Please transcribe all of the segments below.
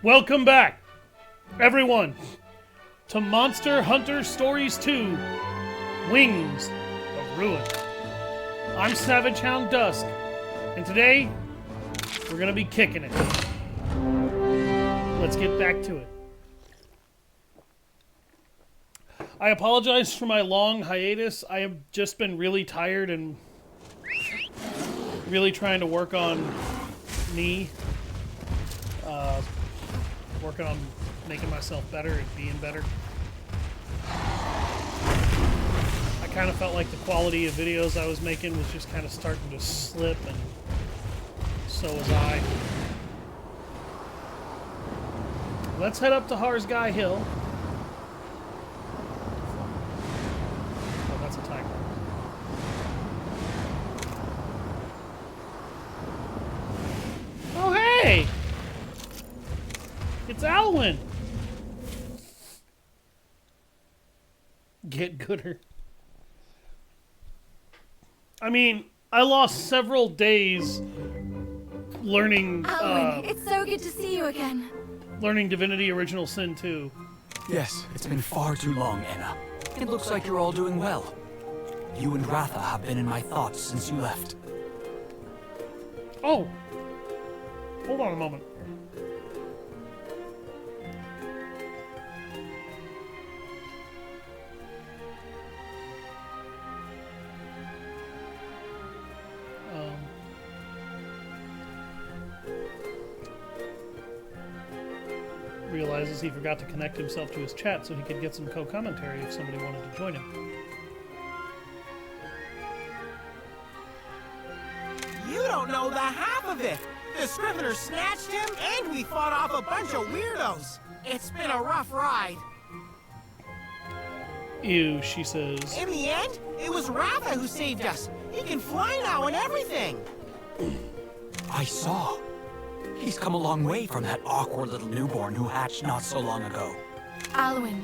Welcome back, everyone, to Monster Hunter Stories 2, Wings of Ruin. I'm Savage Hound Dusk, and today, we're going to be kicking it. Let's get back to it. I apologize for my long hiatus. I have just been really tired and really trying to work on me. Working on making myself better and being better. I kind of felt like the quality of videos I was making was just kind of starting to slip, and so was I. Let's head up to Harzgai Hill. Oh, that's a tiger. Oh, hey! It's Alwyn! Get gooder. I mean, I lost several days learning, Alwyn, it's so good to see you again. Learning Divinity Original Sin 2. Yes, it's been far too long, Anna. It looks like you're all doing well. You and Ratha have been in my thoughts since you left. Oh! Hold on a moment. Realizes he forgot to connect himself to his chat so he could get some co-commentary if somebody wanted to join him. You don't know the half of it! The Scrivener snatched him, and we fought off a bunch of weirdos! It's been a rough ride. Ew, she says. In the end, it was Ratha who saved us. He can fly now and everything. I saw. He's come a long way from that awkward little newborn who hatched not so long ago. Alwyn,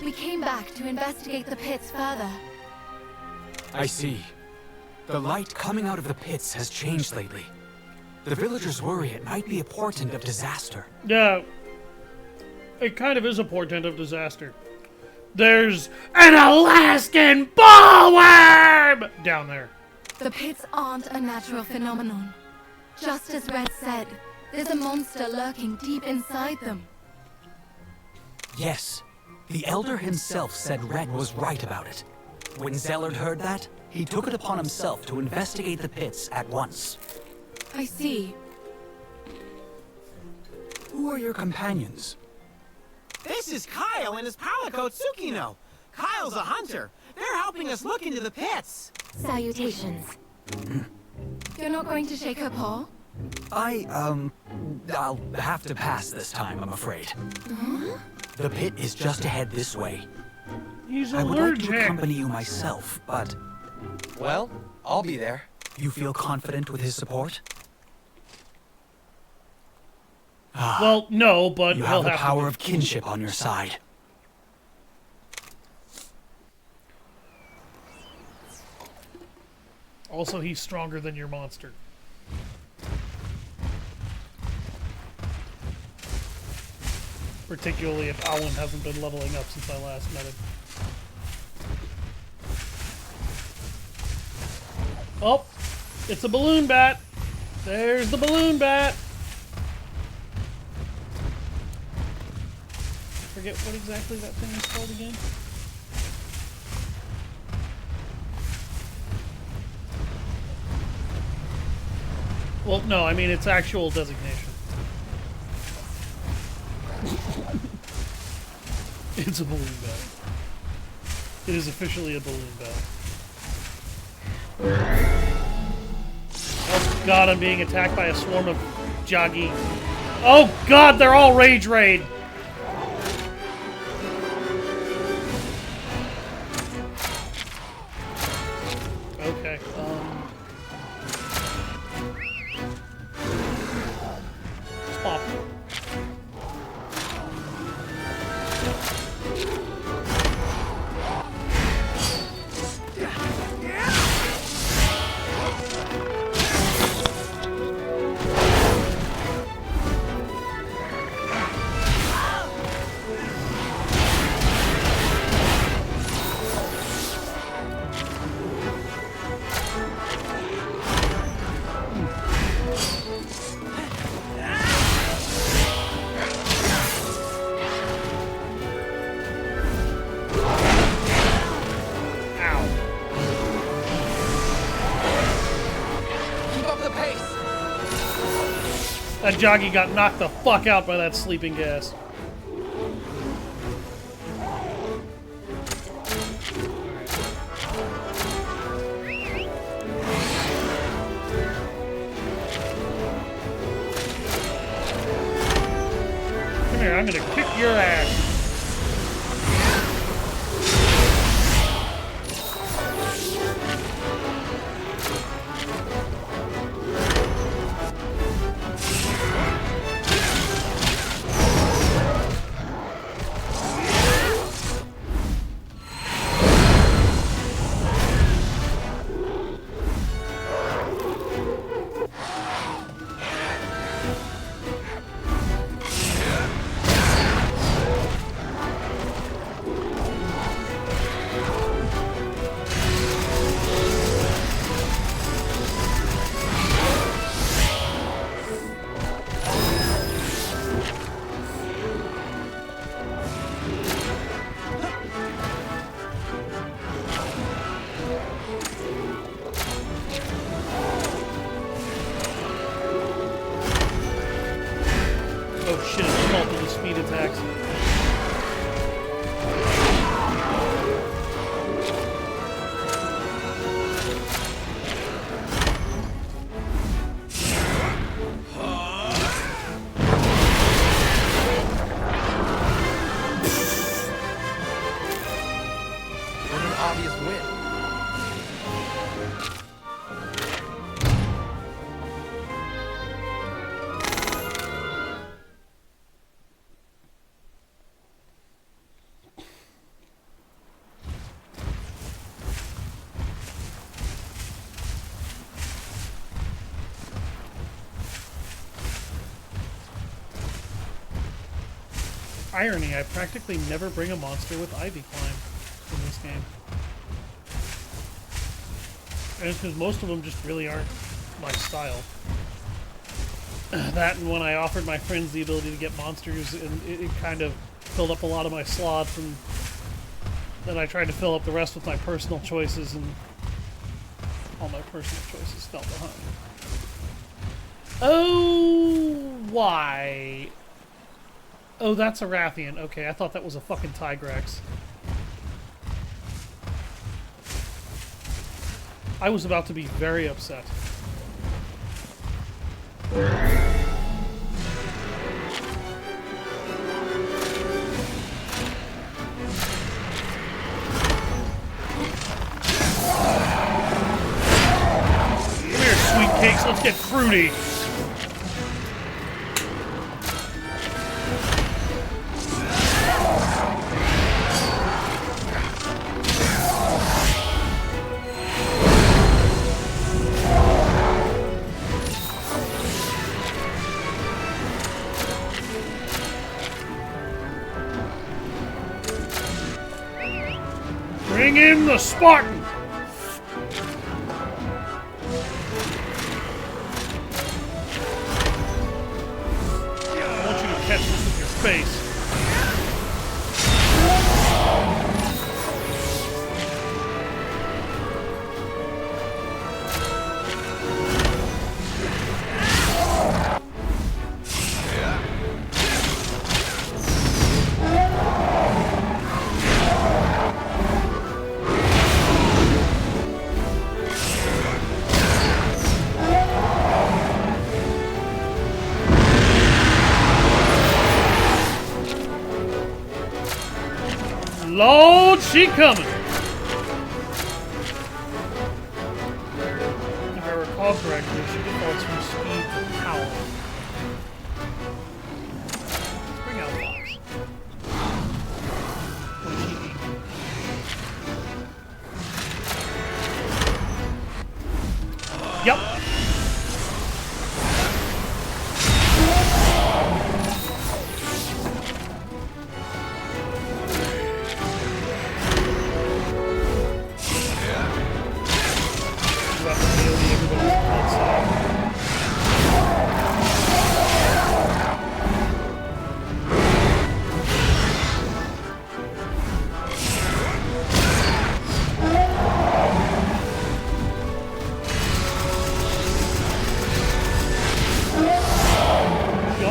we came back to investigate the pits further. I see. The light coming out of the pits has changed lately. The villagers worry it might be a portent of disaster. Yeah, it kind of is a portent of disaster. There's an Alaskan ballworm down there. The pits aren't a natural phenomenon. Just as Red said, there's a monster lurking deep inside them. Yes, the Elder himself said Red was right about it. When Zellard heard that, he took it upon himself to investigate the pits at once. I see. Who are your companions? This is Kyle and his palico Tsukino. Kyle's a hunter. They're helping us look into the pits. Salutations. You're not going to shake her paw? I'll have to pass this time, I'm afraid. Huh? The pit is just ahead this way. He's I would like allergic. to accompany you myself, but... Well, I'll be there. You feel confident with his support? Well, no, but You he'll have the have power to. of kinship on your side. Also, he's stronger than your monster. Particularly if Alwyn hasn't been leveling up since I last met him. Oh, it's a balloon bat. There's the balloon bat. I forget what exactly that thing is called again. Well, no, I mean its actual designation. It's a balloon bat. It is officially a balloon bat. Oh god, I'm being attacked by a swarm of Joggy. Oh god, they're all Rage Raid! Okay, let's pop. That jockey got knocked the fuck out by that sleeping gas. Come here, I'm gonna kick your ass. Oh shit, it's multiple speed attacks. What an obvious win. Irony, I practically never bring a monster with Ivy Climb in this game. And it's because most of them just really aren't my style. That and when I offered my friends the ability to get monsters, and it kind of filled up a lot of my slots, and then I tried to fill up the rest with my personal choices, and all my personal choices fell behind. Oh, why? Oh, that's a Rathian. Okay, I thought that was a fucking Tigrex. I was about to be very upset. Come here, sweet cakes. Let's get fruity. Bring in the Spartan! I want you to catch this with your face. Lord, she coming! If I recall correctly, she defaults from speed to power. Let's bring out Fox. What does she need? Yep.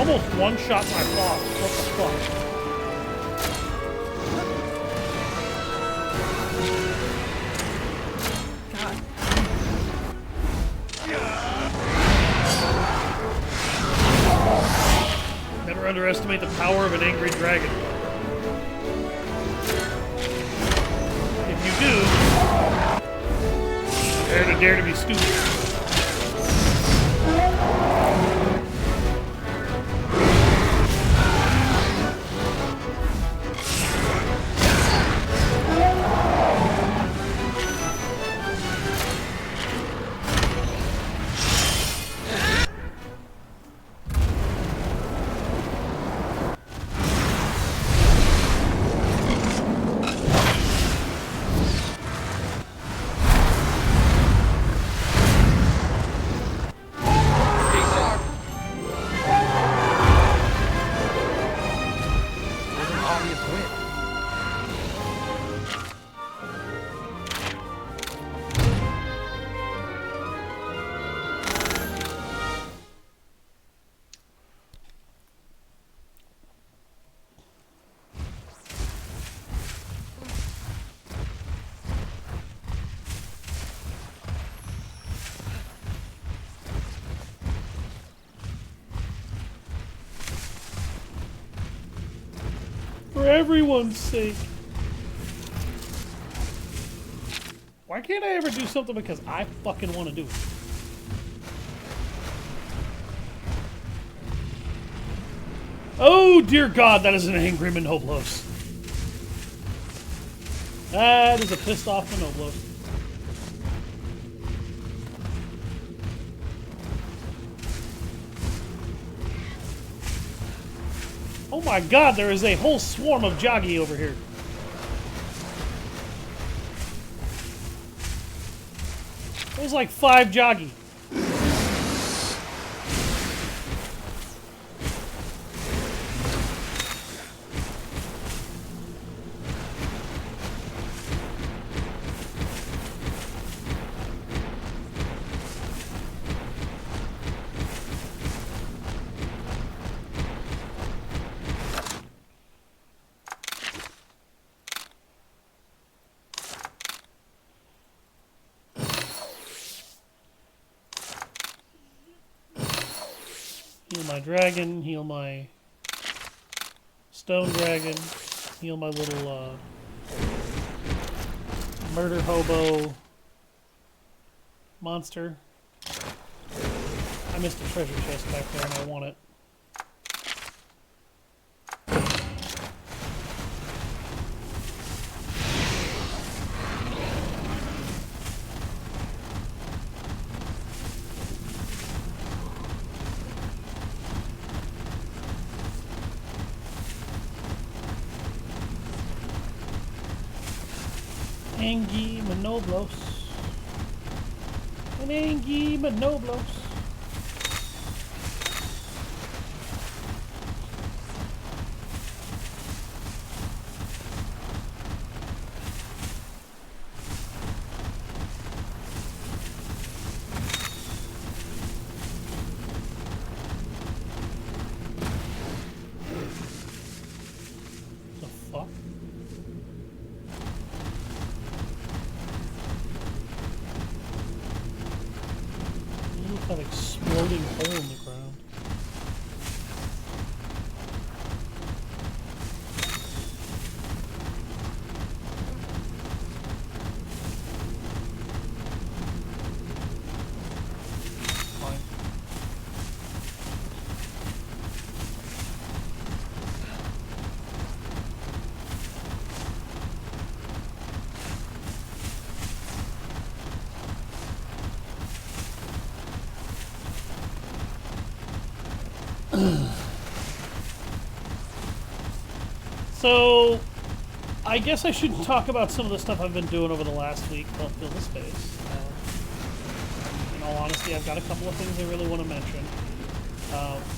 almost one-shot my boss. What the fuck? God. Never underestimate the power of an angry dragon. If you do, dare to be stupid. For everyone's sake. Why can't I ever do something because I fucking want to do it? Oh dear God, that is an angry Manoblos. That is a pissed off Manoblos. Oh my God, there is a whole swarm of Joggy over here. There's like 5 Joggy. Heal my dragon, heal my stone dragon, heal my little murder hobo monster. I missed a treasure chest back there and I want it. Angie Manoblos. An Angie Manoblos. The fuck? That exploding hole in the ground. Fine. So, I guess I should talk about some of the stuff I've been doing over the last week. Don't fill the space. In all honesty, I've got a couple of things I really want to mention.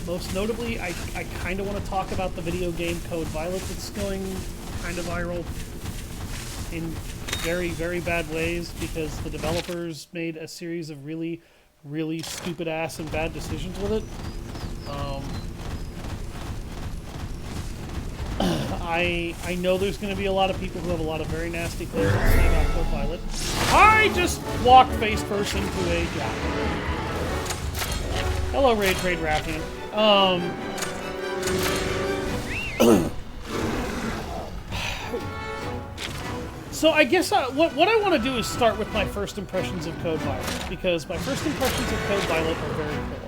Most notably, I kind of want to talk about the video game Code Violet that's going kind of viral in very, very bad ways because the developers made a series of really, really stupid ass and bad decisions with it. I know there's going to be a lot of people who have a lot of very nasty things to say about Code-Pilot. I just walked face first into a job. Hello, Raid Trade Ratha. So I guess what I want to do is start with my first impressions of Code-Pilot, because my first impressions of Code-Pilot are very poor.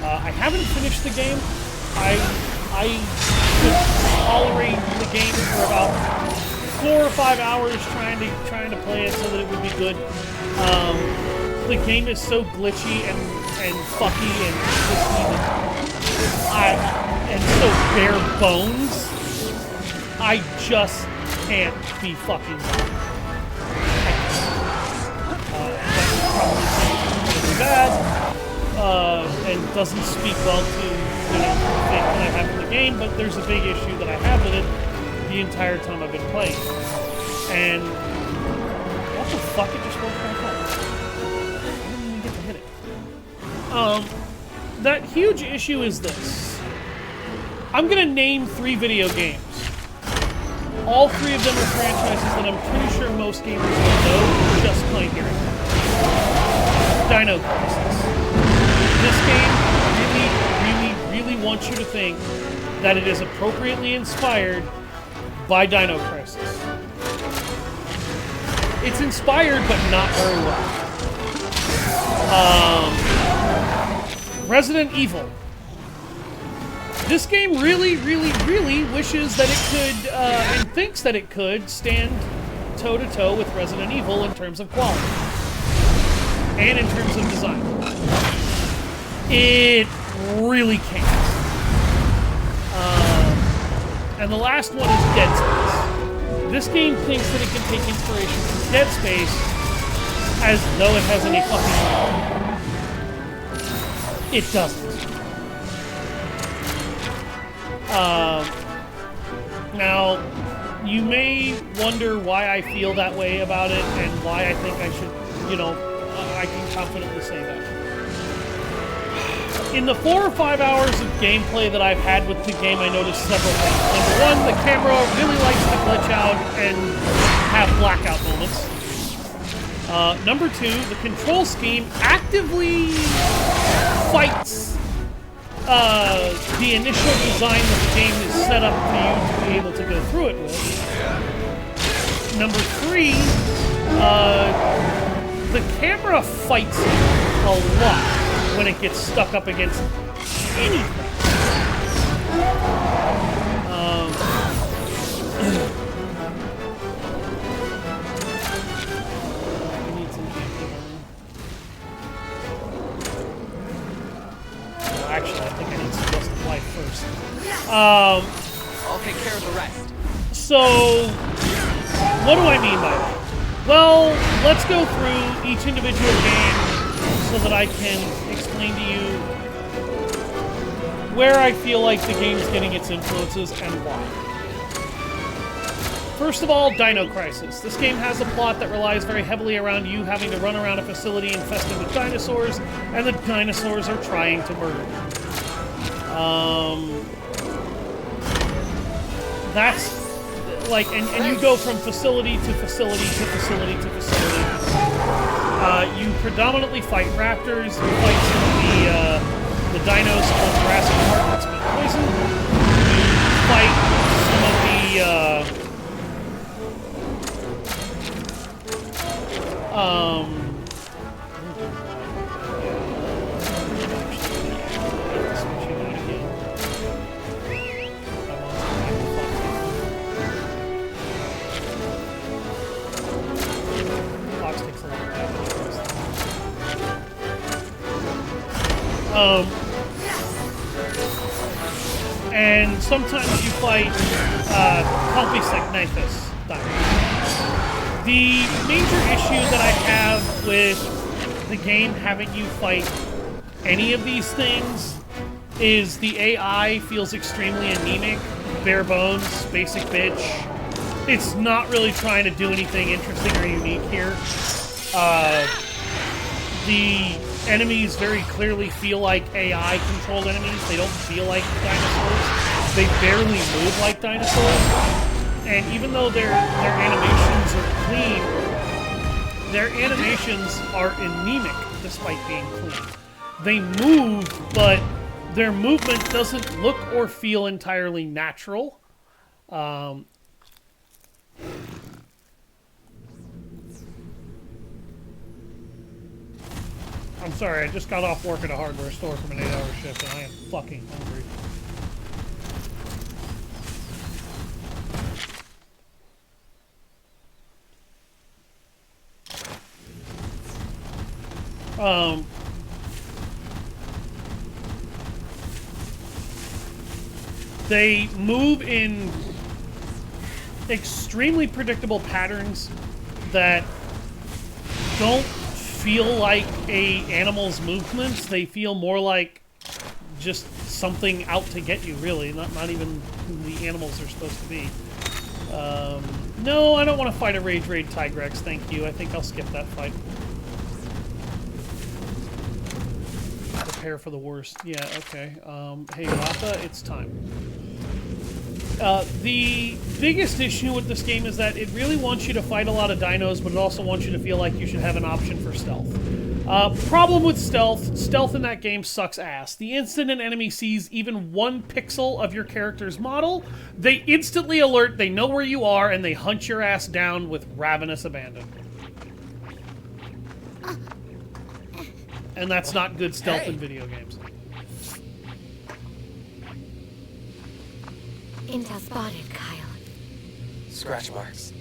I haven't finished the game. I could tolerate the game for about 4 or 5 hours trying to play it so that it would be good. The game is so glitchy and fucky and twisty and so bare bones. I just can't be fucking that's probably bad and doesn't speak well to the thing that I have in the game, but there's a big issue that I have with it the entire time I've been playing. And what the fuck? It just broke back up. I didn't even get to hit it. That huge issue is this. I'm gonna name 3 video games. All 3 of them are franchises that I'm pretty sure most gamers will know just by hearing them. Dino Crisis. This game really wants you to think that it is appropriately inspired by Dino Crisis. It's inspired, but not very well. Resident Evil. This game really wishes that it could, and thinks that it could, stand toe-to-toe with Resident Evil in terms of quality. And in terms of design. It really can't. And the last one is Dead Space. This game thinks that it can take inspiration from Dead Space as though it has any fucking quality. It doesn't. Now, you may wonder why I feel that way about it and why I think I should, I can confidently say that. In the 4 or 5 hours of gameplay that I've had with the game, I noticed several things. Number one, the camera really likes to glitch out and have blackout moments. Number 2, the control scheme actively fights the initial design that the game is set up for you to be able to go through it with. Number 3, the camera fights a lot when it gets stuck up against anything. Actually, I think I need some Just Apply first. I'll take care of the rest. So, what do I mean by that? Well, let's go through each individual game so that I can explain to you where I feel like the game's getting its influences and why. First of all, Dino Crisis. This game has a plot that relies very heavily around you having to run around a facility infested with dinosaurs, and the dinosaurs are trying to murder you. That's like, and you go from facility to facility to facility to facility. You predominantly fight raptors, you fight some of the dinos from Jurassic Park that's been poisoned, you fight some of the and sometimes you fight Compsognathus dinos. The major issue that I have with the game having you fight any of these things is the AI feels extremely anemic, bare bones, basic bitch. It's not really trying to do anything interesting or unique here. The enemies very clearly feel like AI-controlled enemies. They don't feel like dinosaurs. they barely move like dinosaurs. And even though their animations are clean, their animations are anemic despite being clean. They move, but their movement doesn't look or feel entirely natural. I'm sorry, I just got off work at a hardware store from an 8-hour shift, and I am fucking hungry. They move in extremely predictable patterns that don't feel like a animal's movements. They feel more like just something out to get you, really. Not even who the animals are supposed to be. No, I don't want to fight a Rage Raid Tigrex, thank you. I think I'll skip that fight. Prepare for the worst. Yeah, okay. Hey, Ratha, it's time. The biggest issue with this game is that it really wants you to fight a lot of dinos, but it also wants you to feel like you should have an option for stealth. Problem with stealth in that game sucks ass. The instant an enemy sees even 1 pixel of your character's model, they instantly alert, they know where you are, and they hunt your ass down with ravenous abandon. And that's not good stealth in video games. Intel spotted, Kyle. Scratch marks.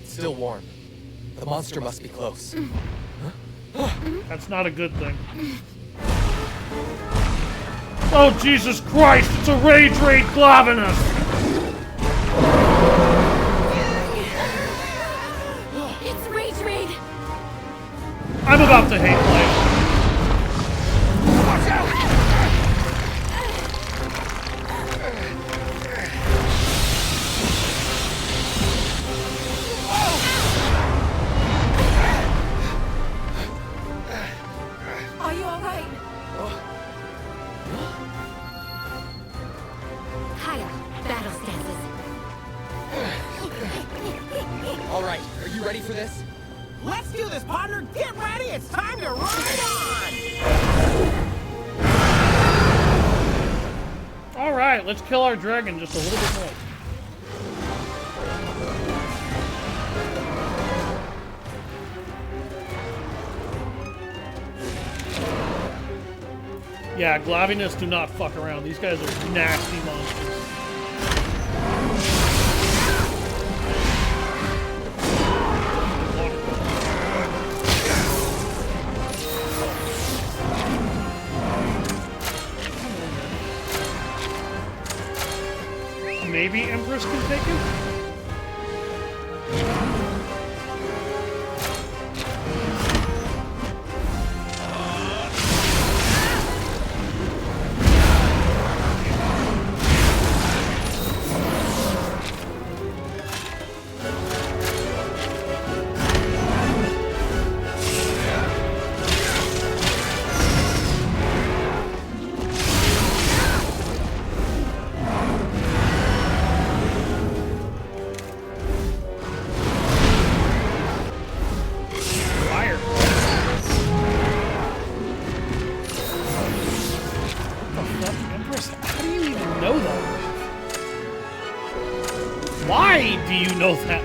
Still warm. The monster must be close. That's not a good thing. Oh, Jesus Christ! It's a Rage Raid Glavinus! It's Rage Raid! I'm about to hate life. Watch out! Are you alright? Kaya, battle stances. Alright, are you ready for this? Let's do this, partner! Get ready! It's time to ride on! Alright, let's kill our dragon just a little bit more. Yeah, Glavinus do not fuck around. These guys are nasty monsters. Maybe Empress can take him? Why do you know that?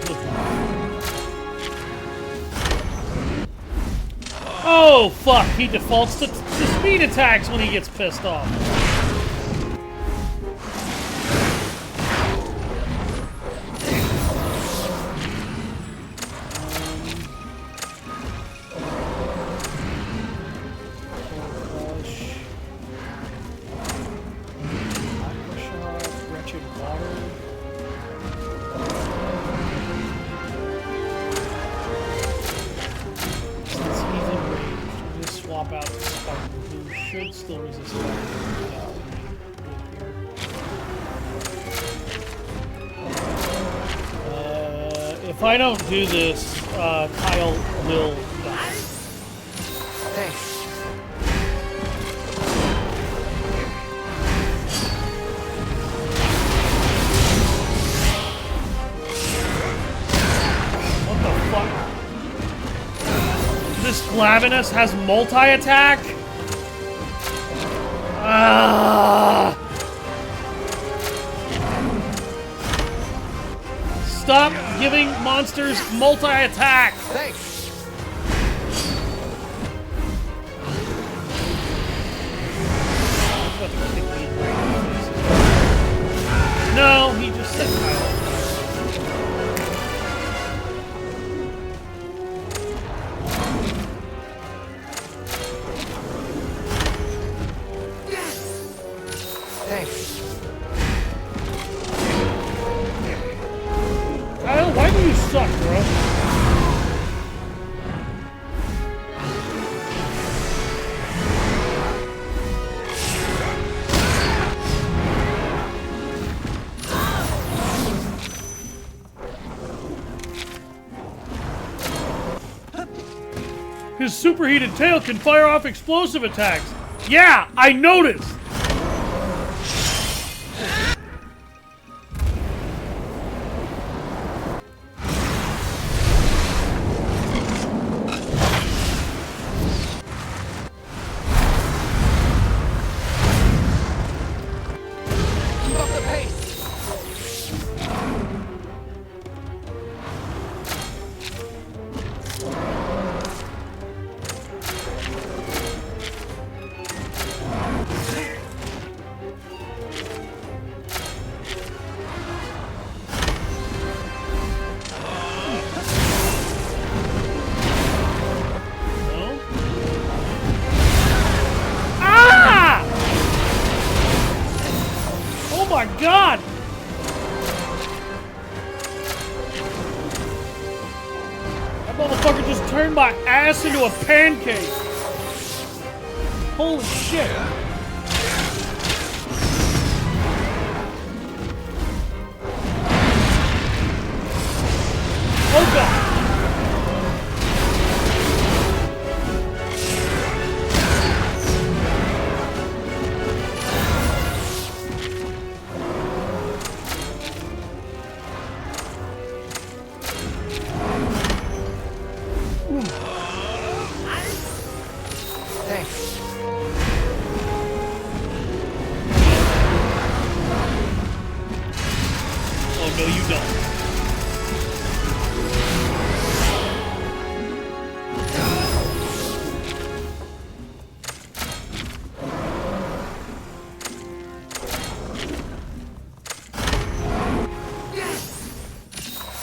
Oh, fuck. He defaults to speed attacks when he gets pissed off. If I don't do this, Kyle will die. Thanks. Flavinus has multi-attack? Stop giving monsters multi-attack! Thanks. No, he just said Kyle. Thanks. Kyle, why do you suck, bro? His superheated tail can fire off explosive attacks. Yeah, I noticed. Keep up the pace. No? Ah! Oh my god! That motherfucker just turned my ass into a pancake. Holy shit. Oh god. Thanks. Oh no, you don't.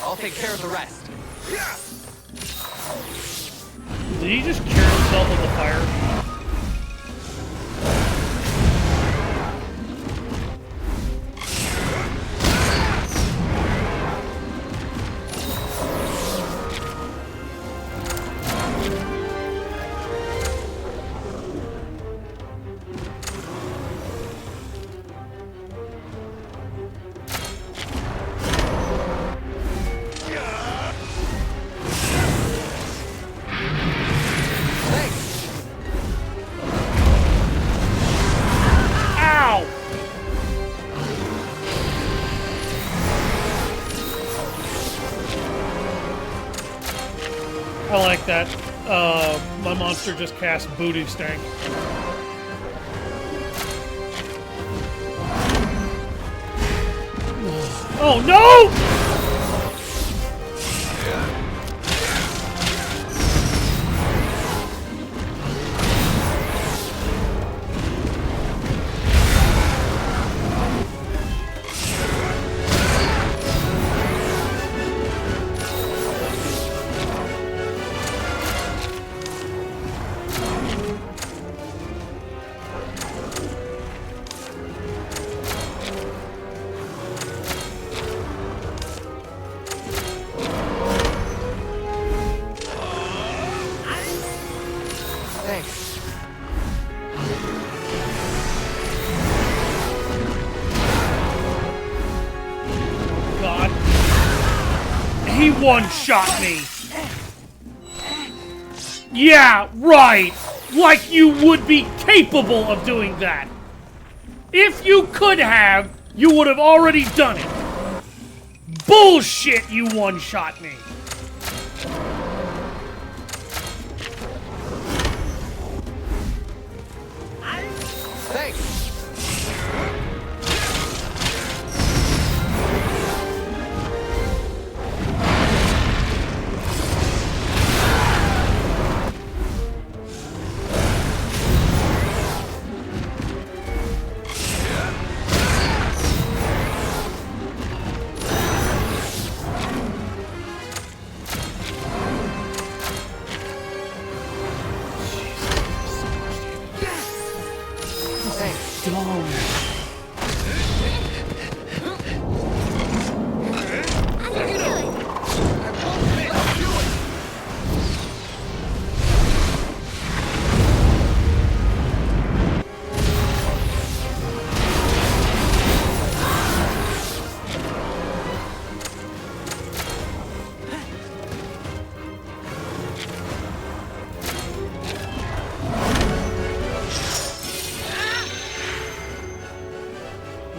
I'll take care of the rest. Did he just cure himself of the fire? Thanks. Ow! I like that. My monster just cast Voodoo Stank. Oh no! Thanks. God. He one-shot me. Yeah, right. Like you would be capable of doing that. If you could have, you would have already done it. Bullshit, you one-shot me.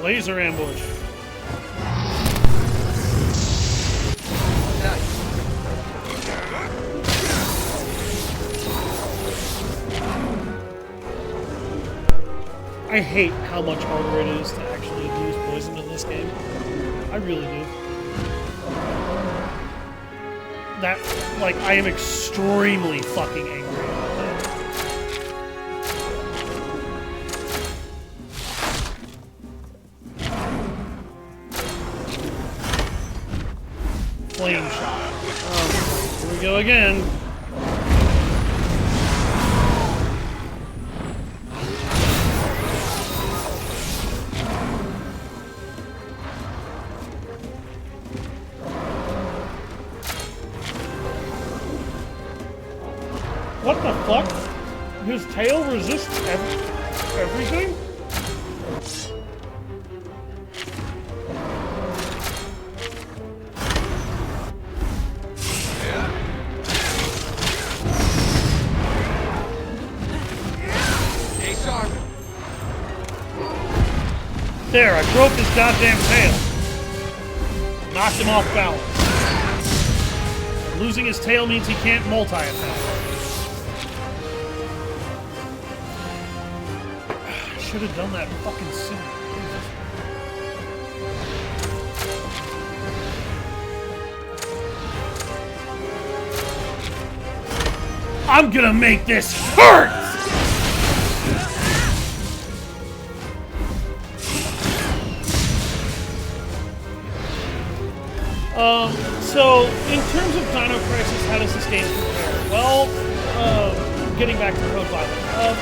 Laser ambush. Nice. I hate how much harder it is to actually use poison in this game. I really do. That, like, I am extremely fucking angry about that. Flame shot. Oh, here we go again. What the fuck? His tail resists everything? Stay sharp. There, I broke his goddamn tail. Knocked him off balance. Losing his tail means he can't multi-attack. Should have done that fucking sooner. I'm gonna make this hurt! So, in terms of Dino Crisis, how does this game compare? Well, getting back to Code Violet.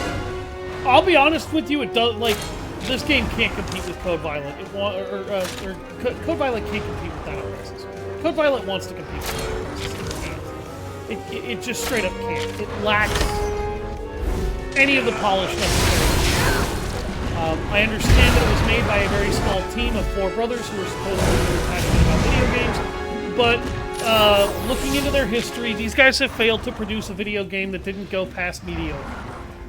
I'll be honest with you, it does, like, this game can't compete with Code Violet. Code Violet can't compete with Dino Crisis. Code Violet wants to compete with Dino Crisis. It can't. It just straight up can't. It lacks any of the polish necessary. I understand that it was made by a very small team of 4 brothers who were supposedly passionate about video games, but looking into their history, these guys have failed to produce a video game that didn't go past mediocre.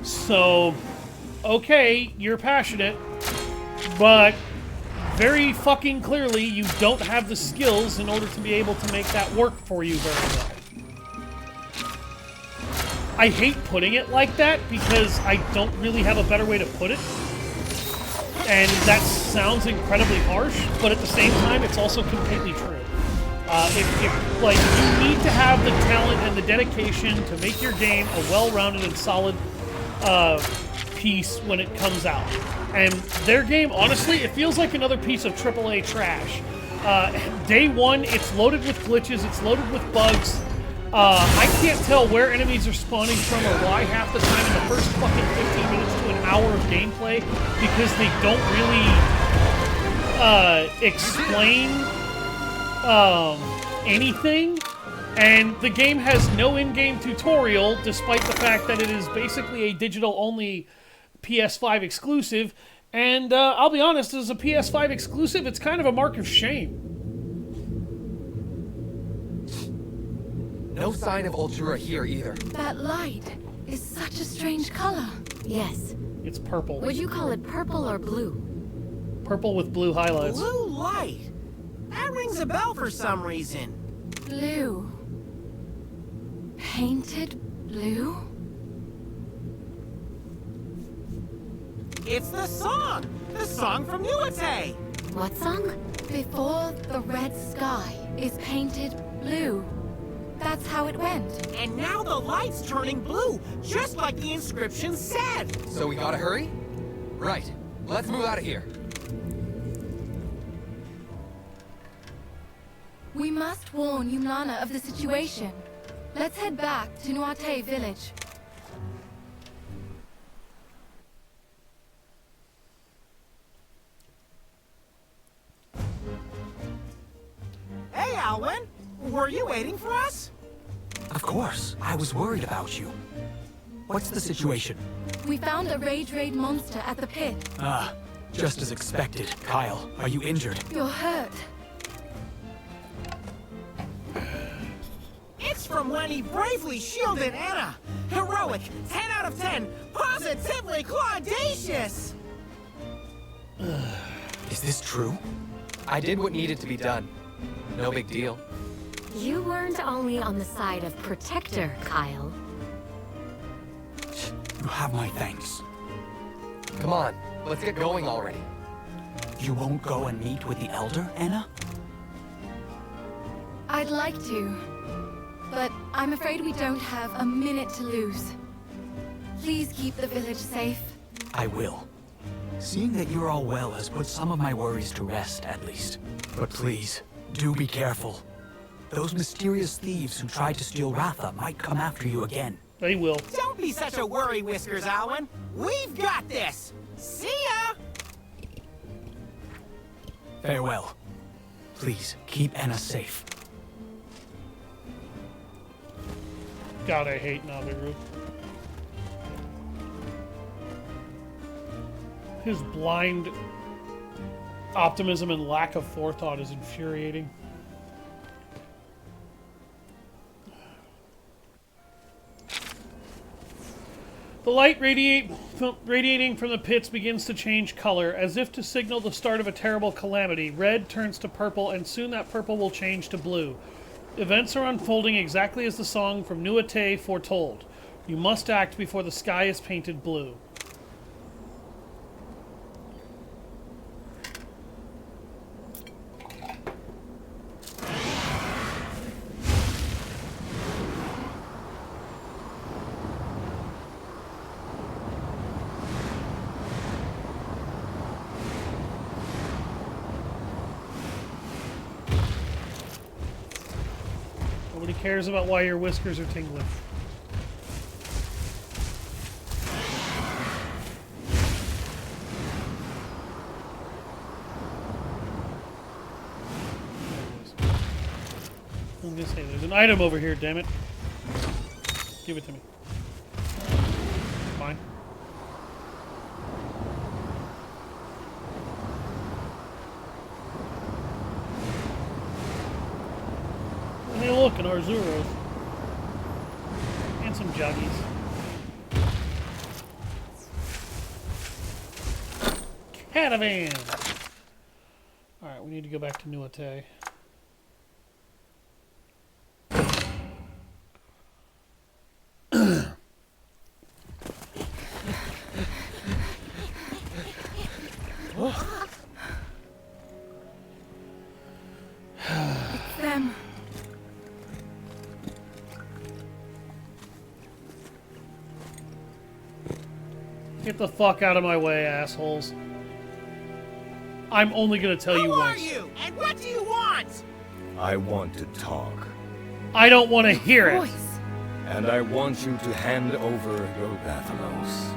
So, okay, you're passionate, but very fucking clearly you don't have the skills in order to be able to make that work for you very well. I hate putting it like that because I don't really have a better way to put it. And that sounds incredibly harsh, but at the same time, it's also completely true. Like, you need to have the talent and the dedication to make your game a well-rounded and solid piece when it comes out. And their game, honestly, it feels like another piece of AAA trash. Day one, it's loaded with glitches, it's loaded with bugs. I can't tell where enemies are spawning from or why half the time in the first fucking 15 minutes to an hour of gameplay because they don't really explain anything. And the game has no in-game tutorial, despite the fact that it is basically a digital-only PS5 exclusive. And I'll be honest, as a PS5 exclusive, it's kind of a mark of shame. No sign of Oltura here either. That light is such a strange color. Yes. It's purple. Would you call it purple or blue? Purple with blue highlights. Blue light. That rings a bell for some reason. Blue. Painted blue? It's the song! The song from Nuate! What song? Before the red sky is painted blue. That's how it went. And now the light's turning blue, just like the inscription said! So we gotta hurry? Right. Let's move out of here. We must warn Umlana of the situation. Let's head back to Nuate village. Hey, Alwyn! Were you waiting for us? Of course. I was worried about you. What's the situation? We found a rage raid monster at the pit. Ah, just as expected. Kyle, are you injured? You're hurt. It's from when he bravely shielded Anna! Heroic, 10 out of 10, positively claudacious! Is this true? I did what needed to be done. No big deal. You weren't only on the side of Protector, Kyle. You have my thanks. Come on, let's get going already. You won't go and meet with the Elder, Anna? I'd like to, but I'm afraid we don't have a minute to lose. Please keep the village safe. I will. Seeing that you're all well has put some of my worries to rest, at least. But please, do be careful. Those mysterious thieves who tried to steal Ratha might come after you again. They will. Don't be such a worry, Whiskers, Alwyn. We've got this. See ya! Farewell. Please, keep Anna safe. God, I hate Naviru. His blind optimism and lack of forethought is infuriating. The light radiating from the pits begins to change color, as if to signal the start of a terrible calamity. Red turns to purple, and soon that purple will change to blue. Events are unfolding exactly as the song from Nuate foretold. You must act before the sky is painted blue. Nobody cares about why your whiskers are tingling. I'm gonna say there's an item over here, damn it. Give it to me. Fine. Hey, look, an Arzuros. And some juggies. Catavan! Alright, we need to go back to Nuate. It's them. Get the fuck out of my way, assholes. I'm only gonna tell you Who are once. you? And what do you want? I want to talk, I don't want to hear it. Voice. and I want you to hand over your Rathalos.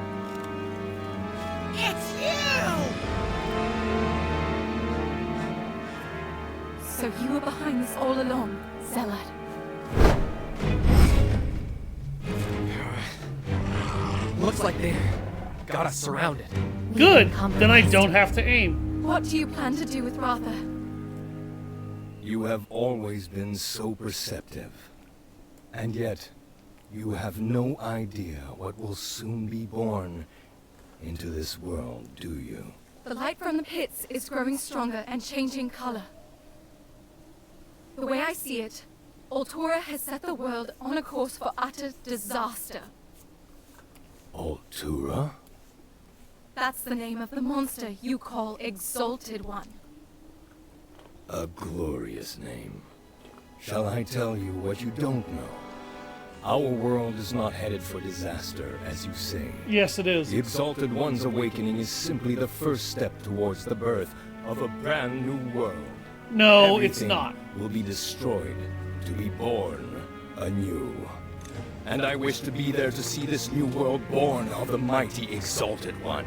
It's you! So you were behind this all along, Zellard. Looks like they got us surrounded. Good. Then I don't have to aim. What do you plan to do with Ratha? You have always been so perceptive, and yet you have no idea what will soon be born into this world, do you? The light from the pits is growing stronger and changing color. The way I see it, Oltura has set the world on a course for utter disaster. Oltura? That's the name of the monster you call Exalted One. A glorious name. Shall I tell you what you don't know? Our world is not headed for disaster, as you say. Yes, it is. The Exalted One's awakening is simply the first step towards the birth of a brand new world. No, it's Everything not. will be destroyed to be born anew. And I wish to be there to see this new world born of the mighty Exalted One.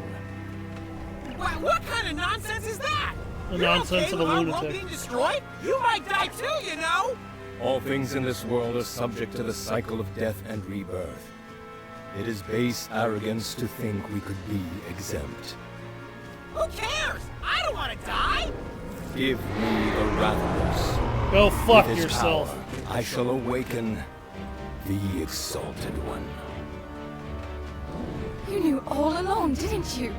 What kind of nonsense is that? The You're nonsense okay of a with our world lunatic. being destroyed? You might die too, you know! All things in this world are subject to the cycle of death and rebirth. It is base arrogance to think we could be exempt. Who cares? I don't want to die! Give me the Rathalos. Go fuck With his yourself. power, I shall awaken the Exalted One. You knew all along, didn't you?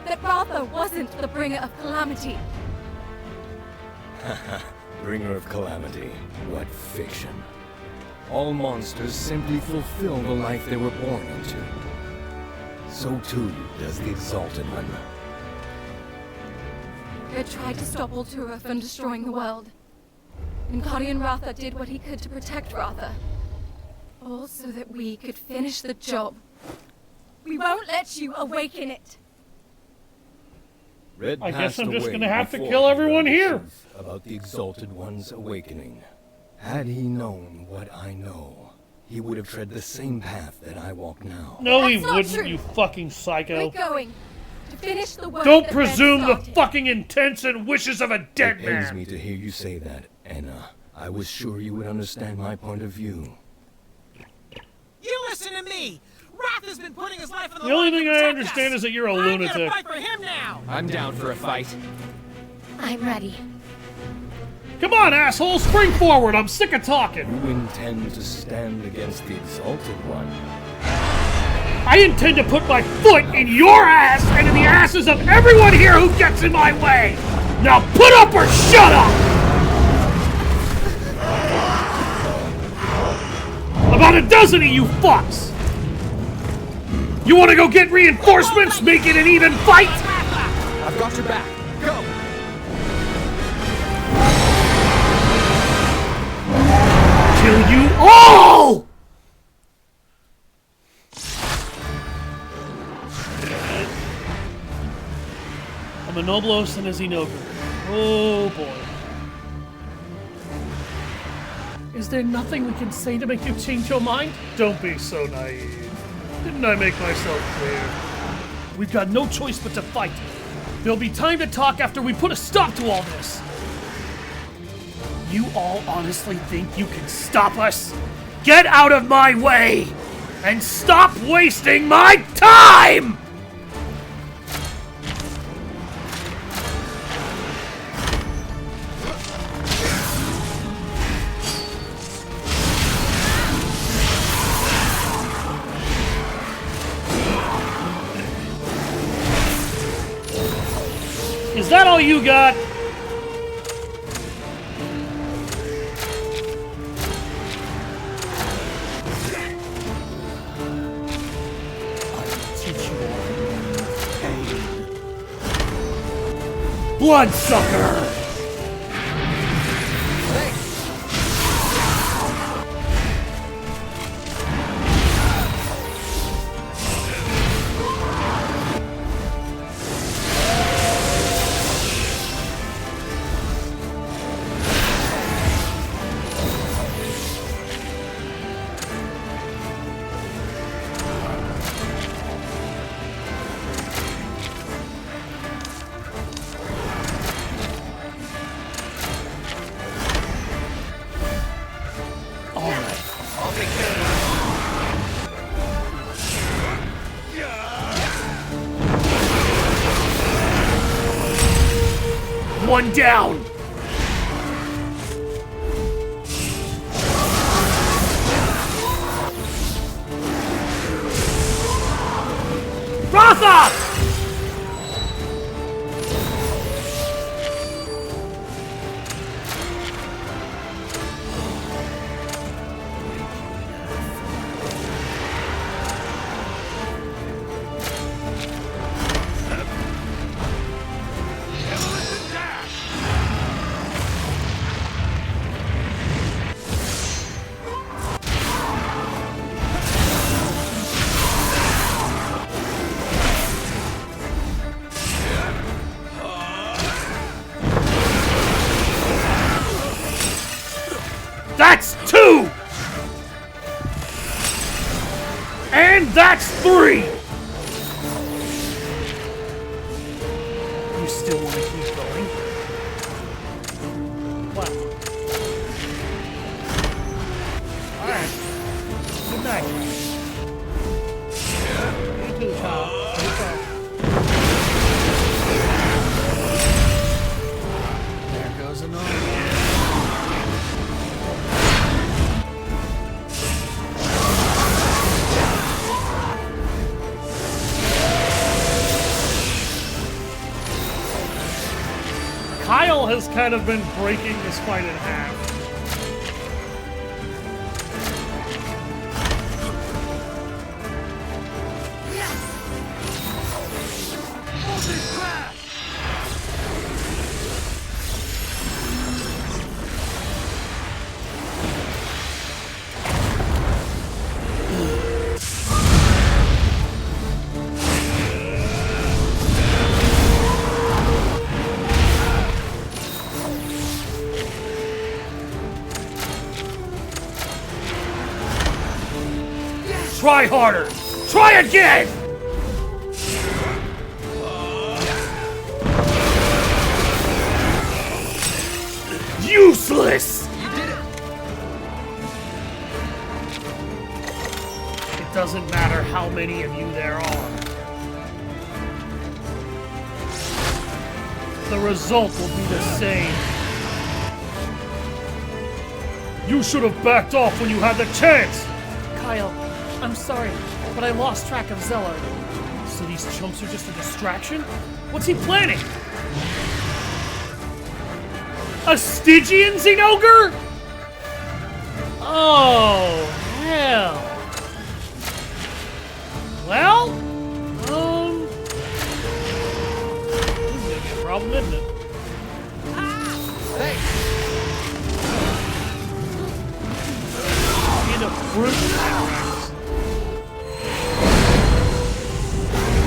that Ratha wasn't the bringer of calamity. Bringer of calamity. What fiction. All monsters simply fulfill the life they were born into. So too does the Exalted One. They tried to stop Oltura from destroying the world. And Guardian Ratha did what he could to protect Ratha. All so that we could finish the job. We won't let you awaken it. Red I guess passed I'm just away gonna have to before kill he everyone learned the here. truth about the Exalted One's awakening. Had he known what I know, he would have tread the same path that I walk now. No, he That's not wouldn't, true. you fucking psycho. We're going to finish the work Don't that Red presume the started. fucking intents and wishes of a dead It pains man. me to hear you say that, Anna. I was sure you would understand my point of view. You listen to me! Ratha's been putting his life on the The only line to thing I protect understand us. is that you're a I'm gonna lunatic. fight for him now! I'm down for a fight. I'm ready. Come on, asshole, spring forward. I'm sick of talking. You intend to stand against the Exalted One. I intend to put my foot in your ass and in the asses of everyone here who gets in my way. Now put up or shut up. About a dozen of you fucks. You want to go get reinforcements? Make it an even fight? I've got your back. Go! Kill you all! I'm a Noblos and a Xenoker. Oh boy. Is there nothing we can say to make you change your mind? Don't be so naive. Didn't I make myself clear? We've got no choice but to fight. There'll be time to talk after we put a stop to all this. You all honestly think you can stop us? Get out of my way! And stop wasting my time! Is that all you got? Bloodsucker! One down! Ratha! That's two! And that's three! You still want to keep going? Wow. Alright. Good night. You too, child. Take care. There goes another. Kyle has kind of been breaking this fight in half. Try harder! Try again! Useless! You did it! It doesn't matter how many of you there are. The result will be the same. You should have backed off when you had the chance! Kyle, I'm sorry, but I lost track of Zellard. So these chumps are just a distraction? What's he planning? A Stygian Xenogre? Oh, hell. Well, this is gonna be a problem, isn't it? Thanks! End up brute.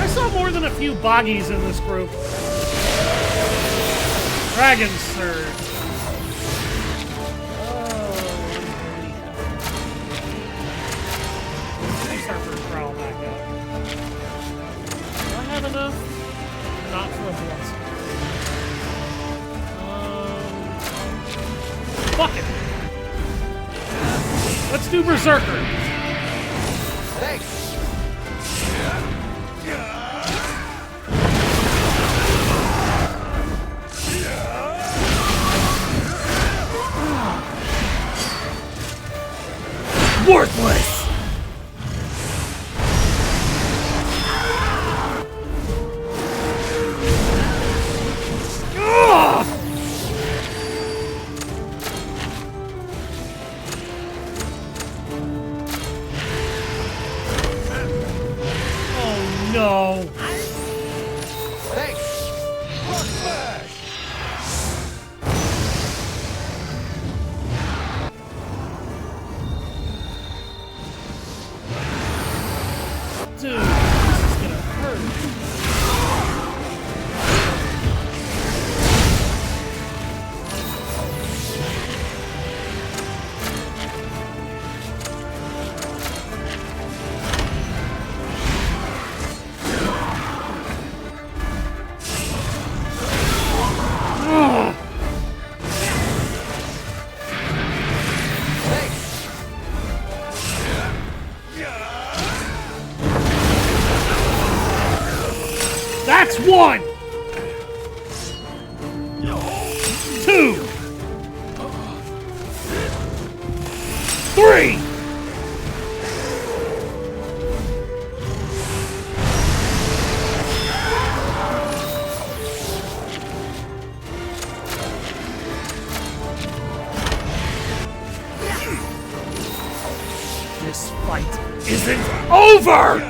I saw more than a few boggies in this group. Dragon Surge. Surfers prowl back up. Do I have enough? Not for a blessing. Fuck it. Let's do Berserker. Thanks! Worthless! Ugh! Oh no! Thanks! Dude, this is gonna hurt. Ugh. That's one! 2! 3! This fight isn't over!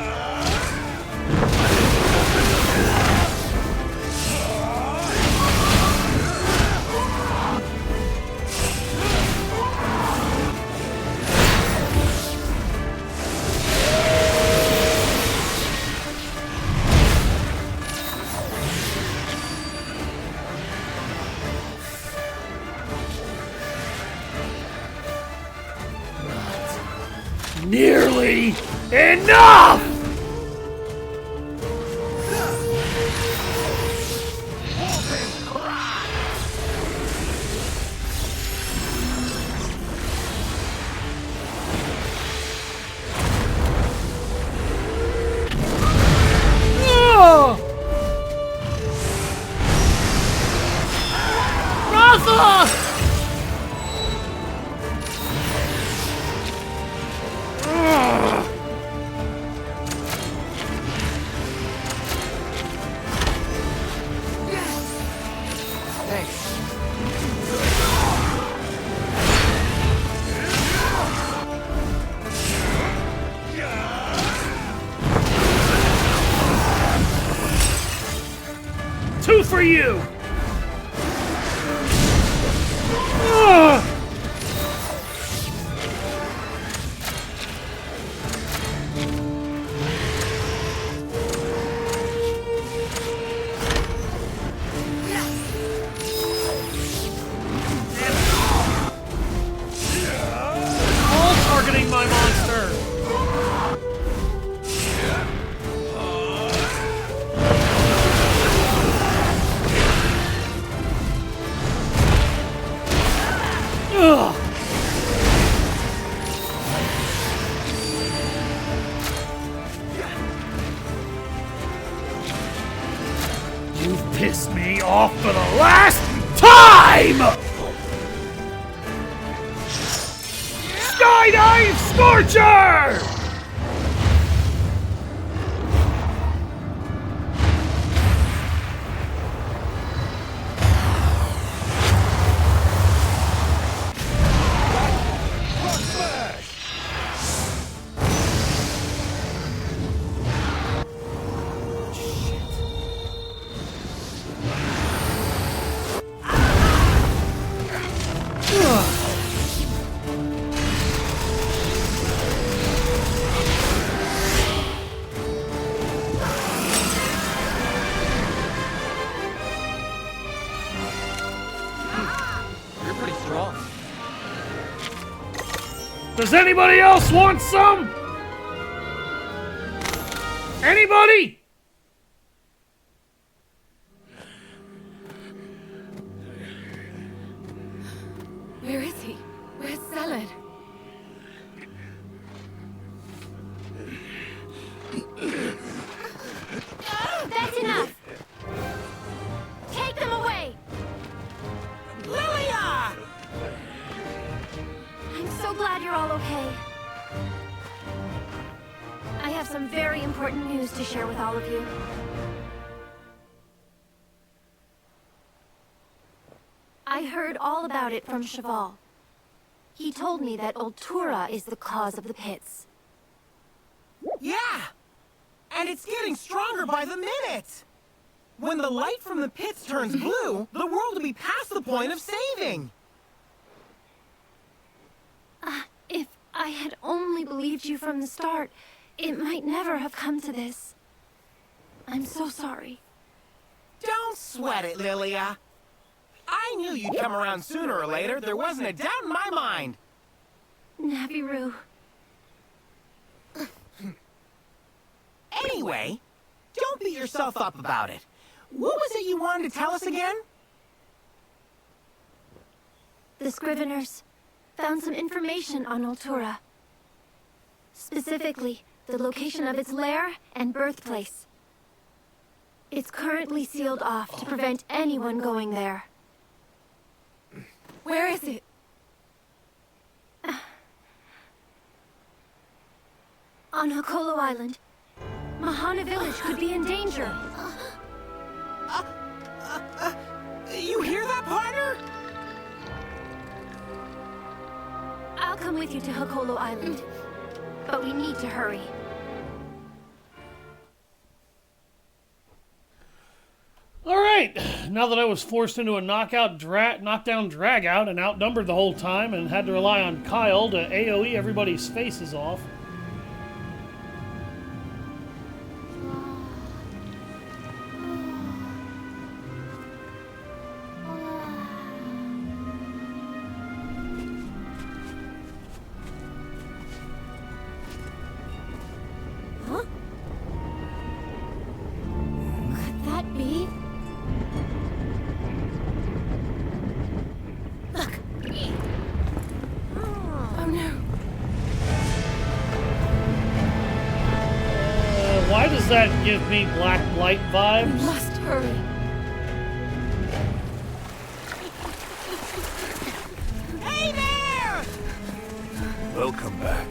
Nearly enough! Ratha! way! 2 for you! Ugh! All targeting my monster! Ugh. You've pissed me off for the last time! Skydive Scorcher! You're pretty strong. Does anybody else want some? Anybody? Where is he? Where's Zellard? That's enough! Take them away! Lilia! I'm so glad you're all okay. I have some very important news to share with all of you. I heard all about it from Cheval. He told me that Oltura is the cause of the pits. Yeah! And it's getting stronger by the minute! When the light from the pits turns blue, the world will be past the point of saving! If I had only believed you from the start, it might never have come to this. I'm so sorry. Don't sweat it, Lilia. I knew you'd come around sooner or later. There wasn't a doubt in my mind. Naviru. Anyway, don't beat yourself up about it. What was it you wanted to tell us again? The Scriveners found some information on Oltura. Specifically, the location of its lair and birthplace. It's currently sealed off to prevent anyone going there. Where is it? On Hokolo Island, Mahana Village could be in danger. You hear that, partner? I'll come with you to Hokolo Island, but we need to hurry. Alright, now that I was forced into a knockdown drag-out and outnumbered the whole time and had to rely on Kyle to AoE everybody's faces off. Huh? Could that be? Look! Oh no. Why does that give me Black Light We vibes? must hurry. Hey there! Welcome back.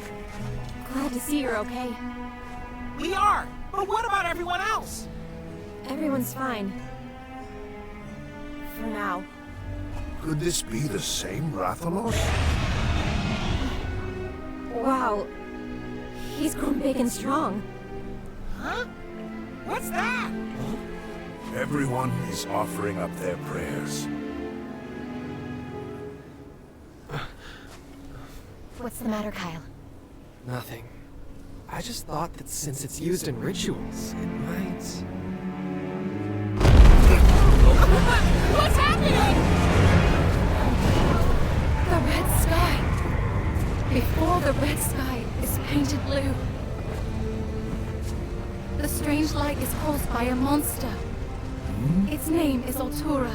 Glad to see you're okay. We are, but what about everyone else? Everyone's fine. For now. Could this be the same Rathalos? Wow. He's grown big and strong. Huh? What's that? Everyone is offering up their prayers. What's the matter, Kyle? Nothing. I just thought that since it's used in rituals, it might... What's happening? The red sky. Before the red sky is painted blue. The strange light is caused by a monster. Its name is Oltura.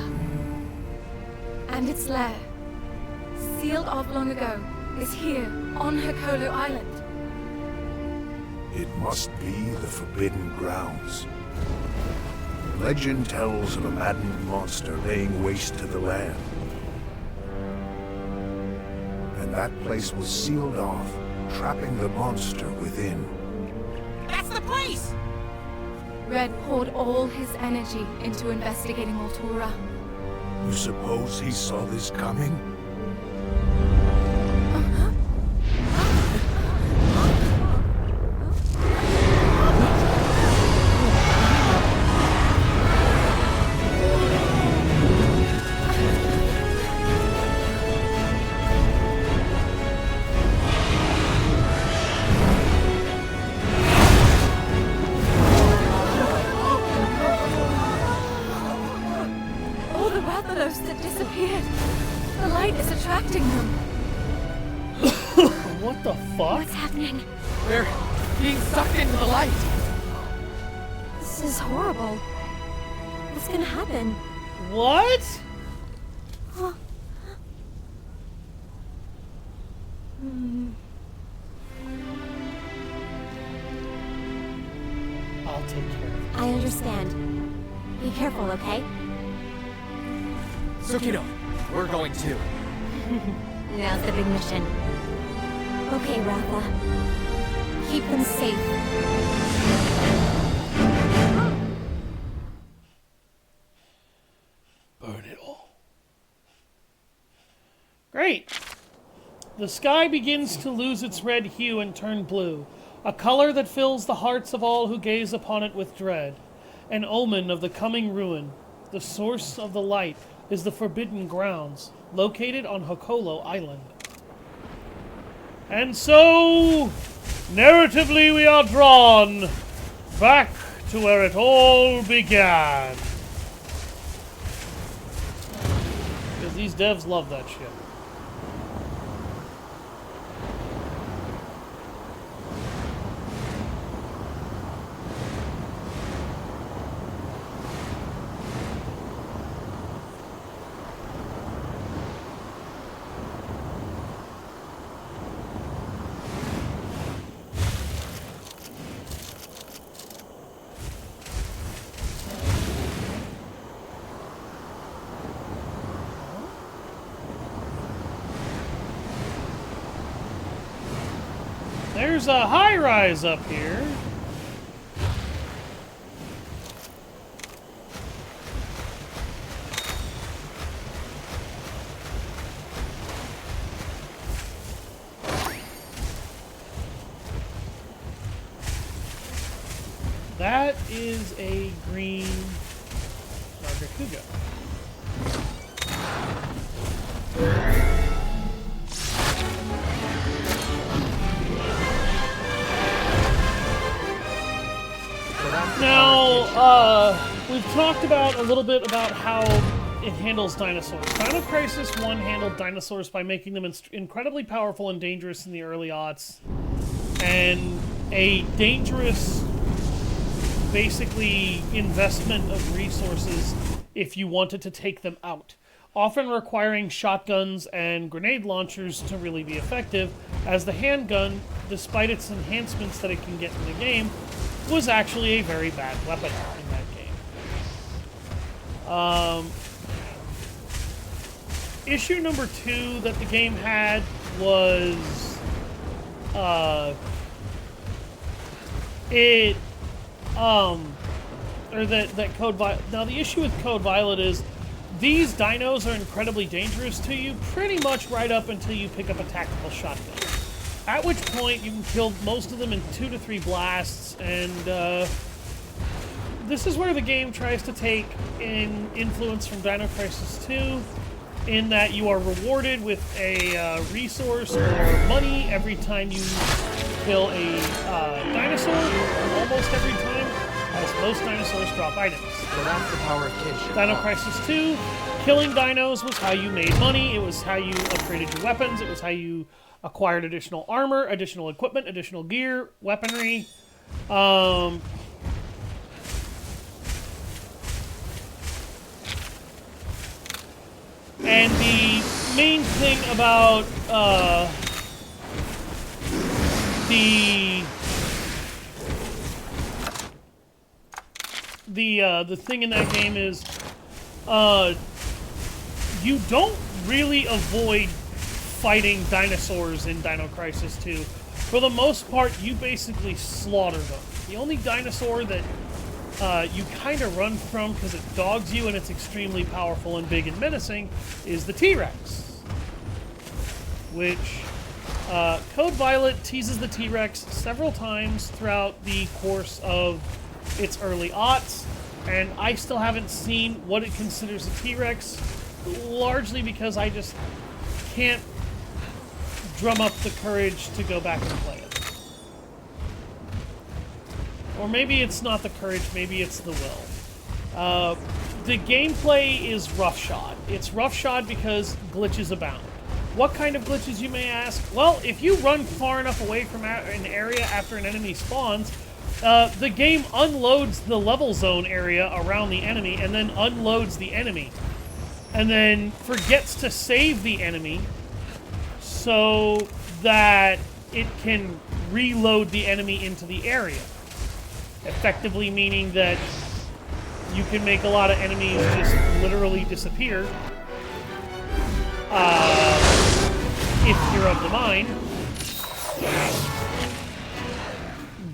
And its lair, sealed off long ago, is here on Hokolo Island. It must be the Forbidden Grounds. Legend tells of a maddened monster laying waste to the land. And that place was sealed off, trapping the monster within. That's the place! Red poured all his energy into investigating Oltura. You suppose he saw this coming? All the Rathalos that disappeared. The light is attracting them. What the fuck? What's happening? We're being sucked into the light! This is horrible. What's gonna happen? What? I'll take care of it. I understand. Be careful, okay? Tsukino, we're going too. Now's the big mission. Okay, Ratha. Keep them safe. Burn it all. Great. The sky begins to lose its red hue and turn blue, a color that fills the hearts of all who gaze upon it with dread, an omen of the coming ruin. The source of the light is the Forbidden Grounds, located on Hokolo Island. And so, narratively we are drawn back to where it all began. Because these devs love that shit. There's a high-rise up here. That is a green Nargacuga. Now, we've talked about a little bit about how it handles dinosaurs. Final Crisis 1 handled dinosaurs by making them incredibly powerful and dangerous in the early aughts, and a dangerous, basically, investment of resources if you wanted to take them out, often requiring shotguns and grenade launchers to really be effective, as the handgun, despite its enhancements that it can get in the game, was actually a very bad weapon in that game. Issue number 2 that the game had was that Code Violet. Now the issue with Code Violet is these dinos are incredibly dangerous to you pretty much right up until you pick up a tactical shotgun. At which point you can kill most of them in 2 to 3 blasts, and this is where the game tries to take in influence from Dino Crisis 2, in that you are rewarded with a resource or money every time you kill a dinosaur, almost every time, as most dinosaurs drop items. So that's the power of kinship. Dino Crisis 2, killing dinos was how you made money, it was how you upgraded your weapons, it was how you acquired additional armor, additional equipment, additional gear, weaponry. And the main thing about the thing in that game is you don't really avoid fighting dinosaurs in Dino Crisis 2. For the most part, you basically slaughter them. The only dinosaur that you kind of run from because it dogs you and it's extremely powerful and big and menacing is the T-Rex. Which, Code Violet teases the T-Rex several times throughout the course of its early aughts, and I still haven't seen what it considers a T-Rex, largely because I just can't drum up the courage to go back and play it. Or maybe it's not the courage, maybe it's the will. The gameplay is roughshod. It's roughshod because glitches abound. What kind of glitches, you may ask? Well, if you run far enough away from an area after an enemy spawns, the game unloads the level zone area around the enemy and then unloads the enemy. And then forgets to save the enemy so that it can reload the enemy into the area. Effectively meaning that you can make a lot of enemies just literally disappear. If you're of the mind.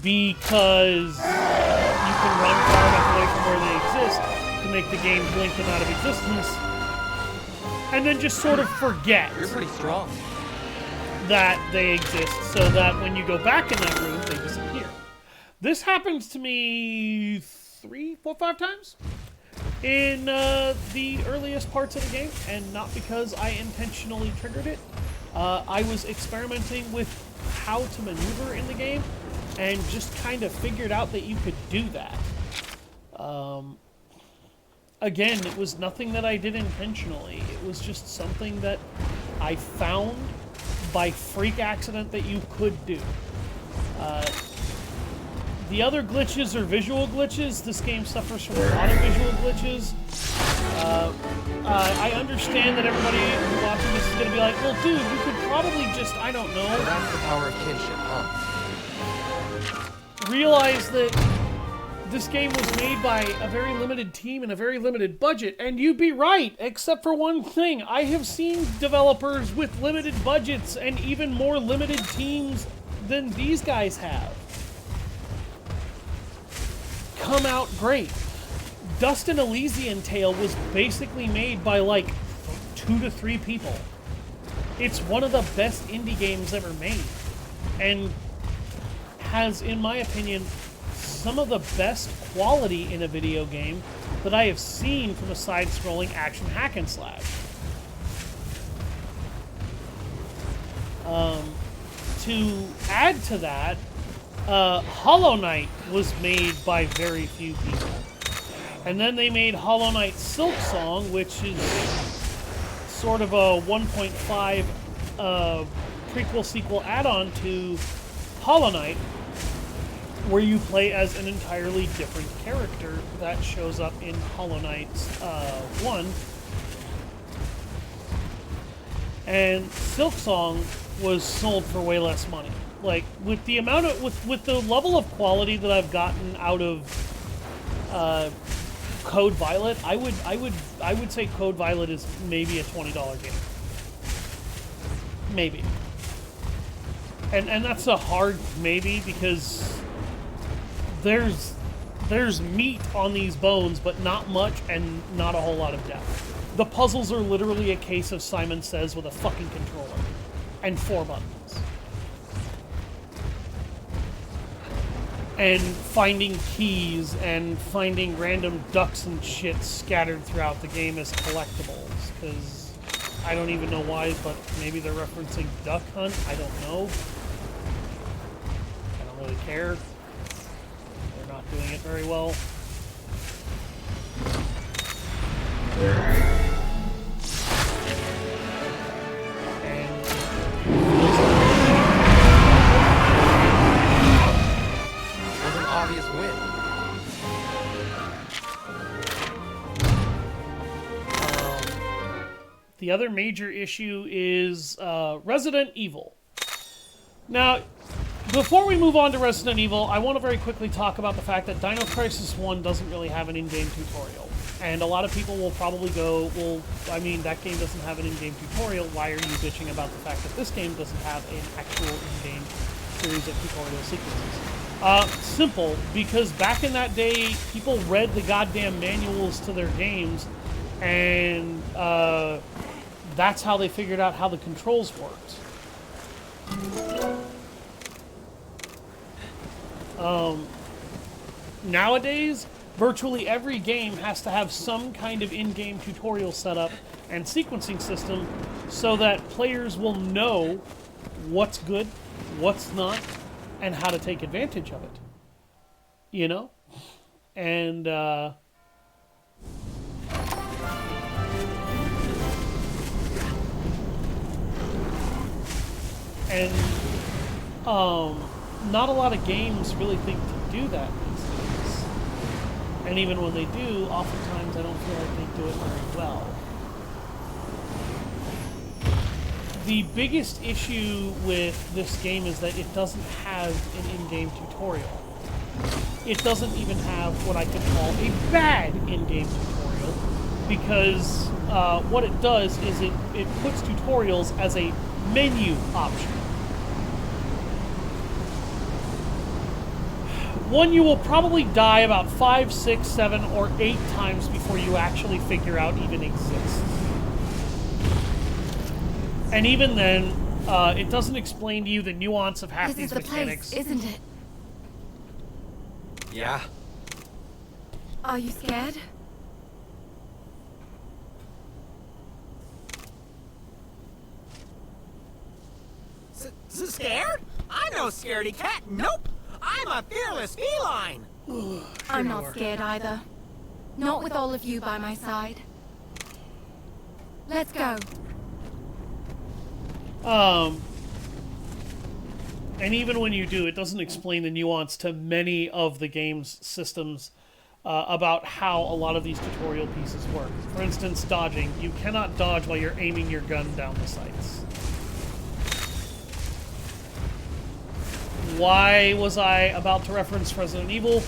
Because you can run far enough away from where they exist to make the game blink them out of existence. And then just sort of forget. You're pretty strong. That they exist, so that when you go back in that room, they disappear. This happens to me 3, 4, 5 times in the earliest parts of the game, and not because I intentionally triggered it. I was experimenting with how to maneuver in the game, and just kind of figured out that you could do that. Again, it was nothing that I did intentionally. It was just something that I found by freak accident that you could do. The other glitches are visual glitches. This game suffers from a lot of visual glitches. I understand that everybody who's watching this is going to be like, well, dude, you could probably just, I don't know. So that's the power of kinship, huh? Realize that this game was made by a very limited team and a very limited budget, and you'd be right, except for one thing. I have seen developers with limited budgets and even more limited teams than these guys have come out great. Dust and Elysian Tale was basically made by like 2 to 3 people. It's one of the best indie games ever made, and has, in my opinion, some of the best quality in a video game that I have seen from a side-scrolling action hack and slash. To add to that, Hollow Knight was made by very few people. And then they made Hollow Knight Silk Song, which is sort of a 1.5 prequel-sequel add-on to Hollow Knight, where you play as an entirely different character that shows up in Hollow Knight 1. And Silk Song was sold for way less money. Like, with the amount of, with the level of quality that I've gotten out of Code Violet, I would say Code Violet is maybe a $20 game. Maybe. And that's a hard maybe, because there's meat on these bones, but not much and not a whole lot of depth. The puzzles are literally a case of Simon Says with a fucking controller and 4 buttons. And finding keys and finding random ducks and shit scattered throughout the game as collectibles. Because I don't even know why, but maybe they're referencing Duck Hunt. I don't know. I don't really care. They're not doing it very well. Obvious win. The other major issue is Resident Evil. Now, before we move on to Resident Evil, I want to very quickly talk about the fact that Dino Crisis 1 doesn't really have an in-game tutorial. And a lot of people will probably go, well, I mean, that game doesn't have an in-game tutorial. Why are you bitching about the fact that this game doesn't have an actual in-game series of tutorial sequences? Simple, because back in that day, people read the goddamn manuals to their games, and that's how they figured out how the controls worked. Nowadays, virtually every game has to have some kind of in-game tutorial setup and sequencing system so that players will know what's good, what's not, and how to take advantage of it. You know? And, not a lot of games really think to do that these days. And even when they do, oftentimes I don't feel like they do it very well. The biggest issue with this game is that it doesn't have an in-game tutorial. It doesn't even have what I could call a bad in-game tutorial, because what it does is it puts tutorials as a menu option. One, you will probably die about 5, 6, 7, or 8 times before you actually figure out even exists. And even then, it doesn't explain to you the nuance of half these mechanics. This is the place, isn't it? Yeah. Are you scared? Scared? I'm no scaredy cat. Nope. I'm a fearless feline. I'm not scared either. Not with all of you by my side. Let's go. And even when you do, it doesn't explain the nuance to many of the game's systems about how a lot of these tutorial pieces work. For instance, dodging. You cannot dodge while you're aiming your gun down the sights. Why was I about to reference Resident Evil?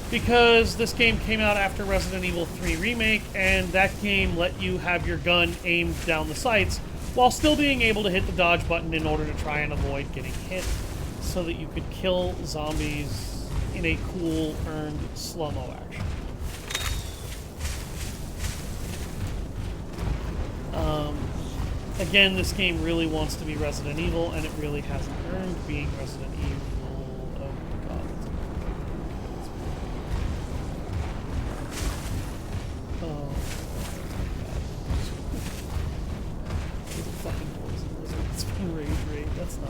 Because this game came out after Resident Evil 3 Remake, and that game let you have your gun aimed down the sights while still being able to hit the dodge button in order to try and avoid getting hit, so that you could kill zombies in a cool, earned slow-mo action. Again, this game really wants to be Resident Evil, and it really hasn't earned being Resident Evil. Oh my god. Oh my god. It's a fucking poison. It's been rage rate. That's not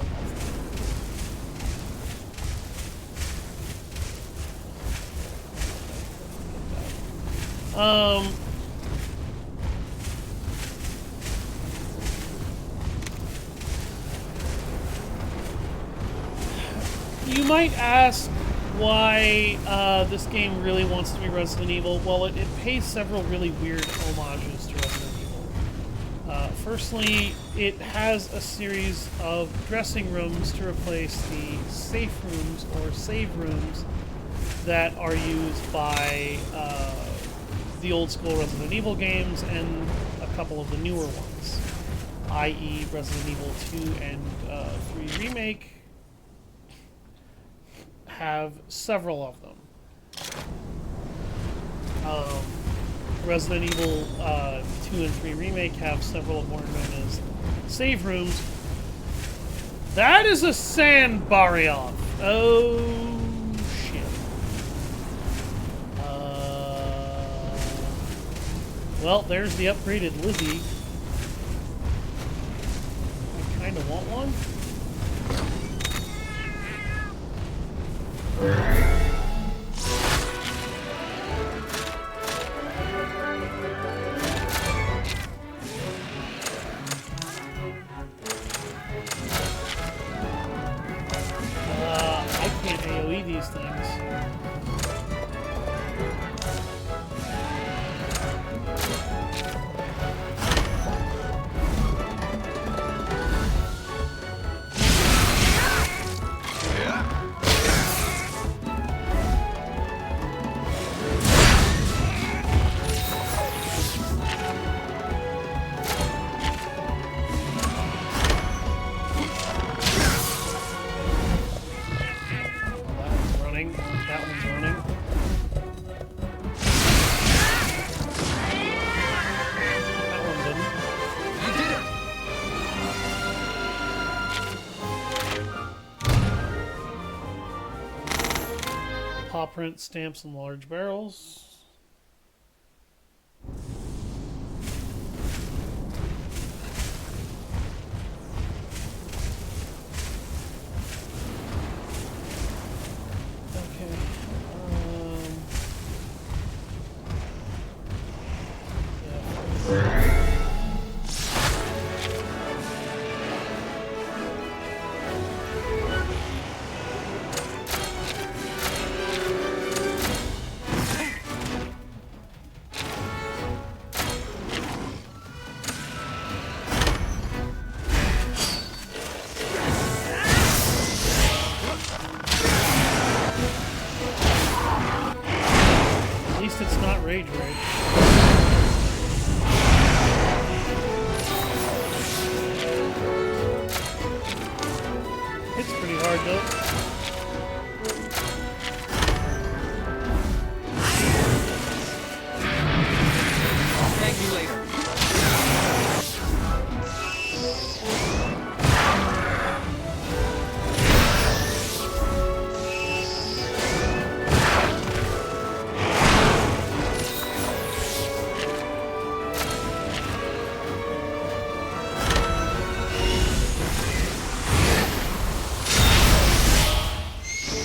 You might ask why this game really wants to be Resident Evil. Well, it pays several really weird homages to Resident Evil. Firstly, it has a series of dressing rooms to replace the safe rooms or save rooms that are used by the old school Resident Evil games and a couple of the newer ones, i.e. Resident Evil 2 and 3 Remake have several of them. Resident Evil 2 and 3 Remake have several of what are known as save rooms. That is a sand barrier. Oh, shit. Well, there's the upgraded Lizzie. I kind of want one. I can't AoE these things. That one's running. That one didn't. You did it! Paw print stamps and large barrels. At least it's not rage rage. It's pretty hard though. Thank you later.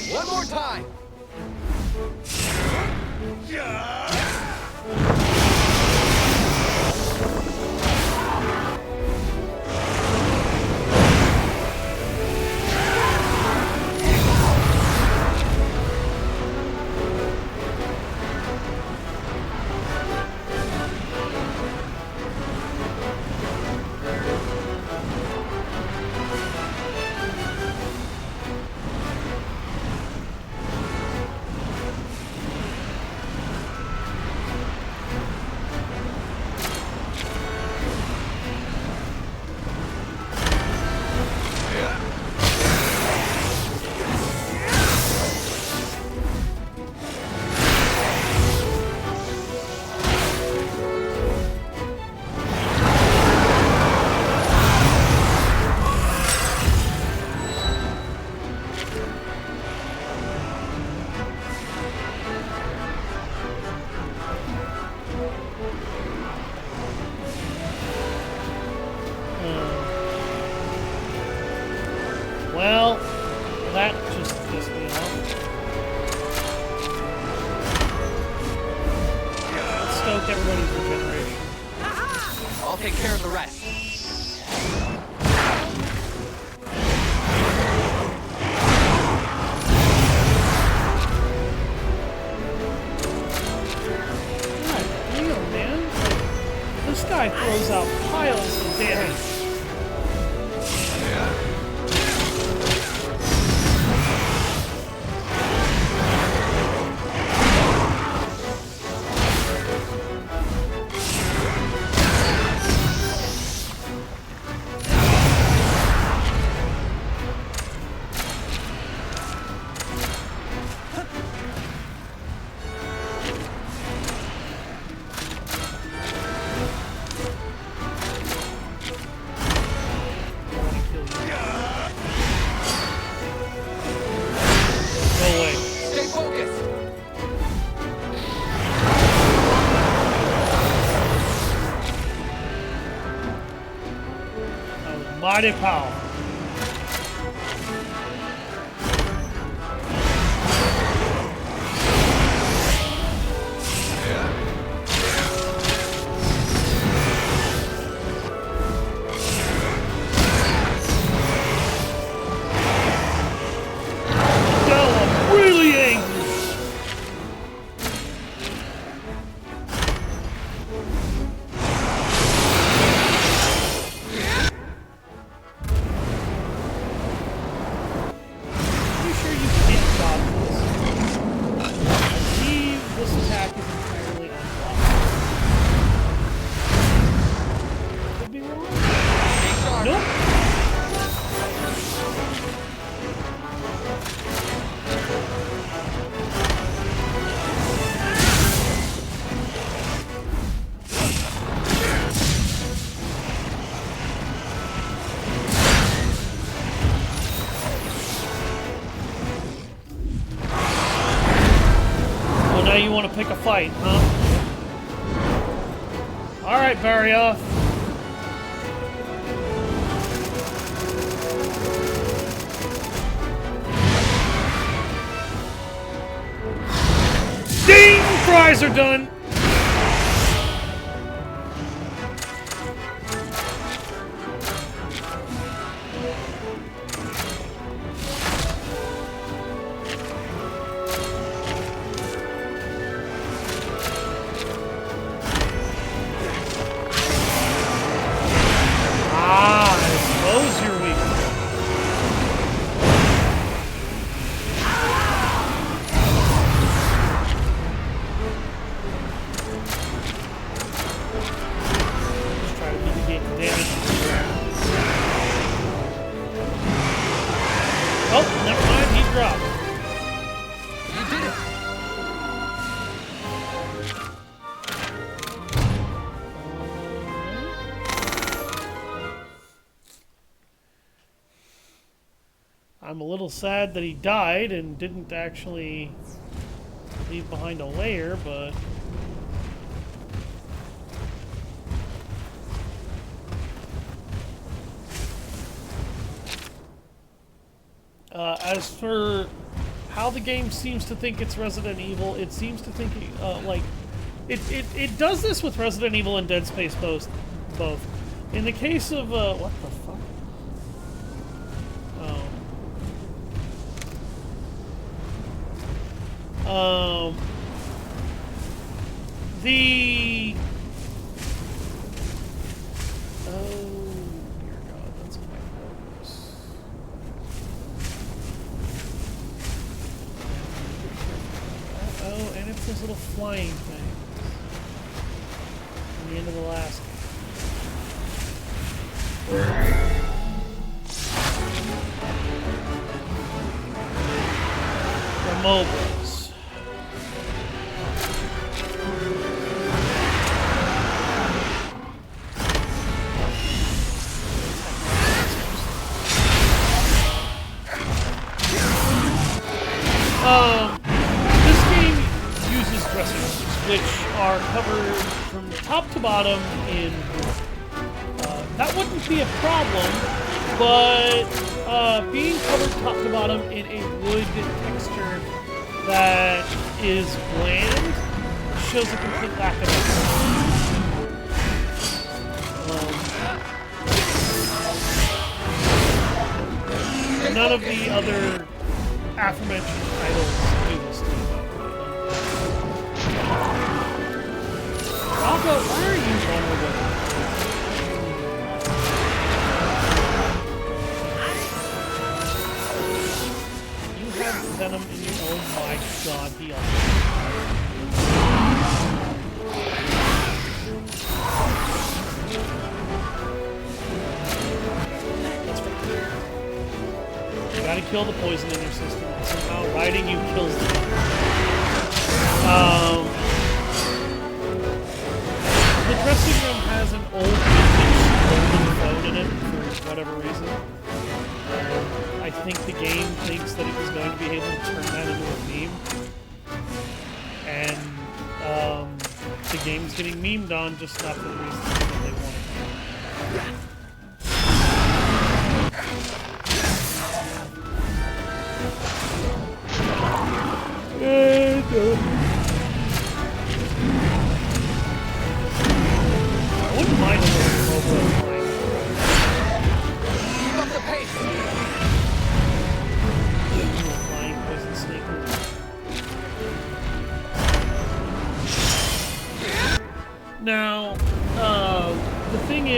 One more time! Well, that just pissed me off. Let's stoke everybody's regeneration. I'll take care of the rest. God damn, man. Like, this guy throws out piles of damage. Mighty powerful. You want to pick a fight, huh? Alright, Barrioff. Ding! Fries are done! I'm a little sad that he died and didn't actually leave behind a lair, but... as for how the game seems to think it's Resident Evil, it seems to think, like... It does this with Resident Evil and Dead Space both. In the case of, what the fuck? Oh, dear God, that's my focus. Oh, and it's those little flying things. In the end of the last game. The mobiles. This game uses dressings, which are covered from top to bottom in that wouldn't be a problem, but being covered top to bottom in a wood texture that is bland shows a complete lack of it. None of the other aforementioned titles do this to me. Ratha, why are you vulnerable? You have venom in your own. Oh my God, he That's right. You gotta kill the poison in your system. Somehow riding you kills them. The dressing room has an old golden phone in it for whatever reason. I think the game thinks that it was going to be able to turn that into a meme. And the game's getting memed on just not for the reasons that they wanted.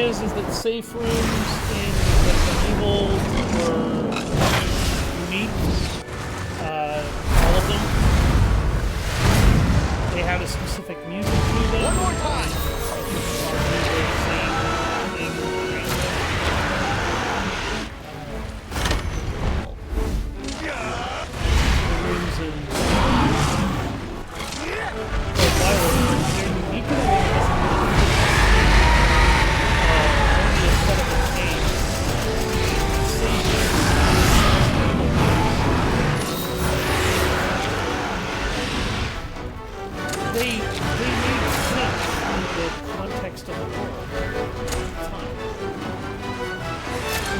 is that safe rooms in Resident Evil were unique. All of them. They had a specific music to them. One more time!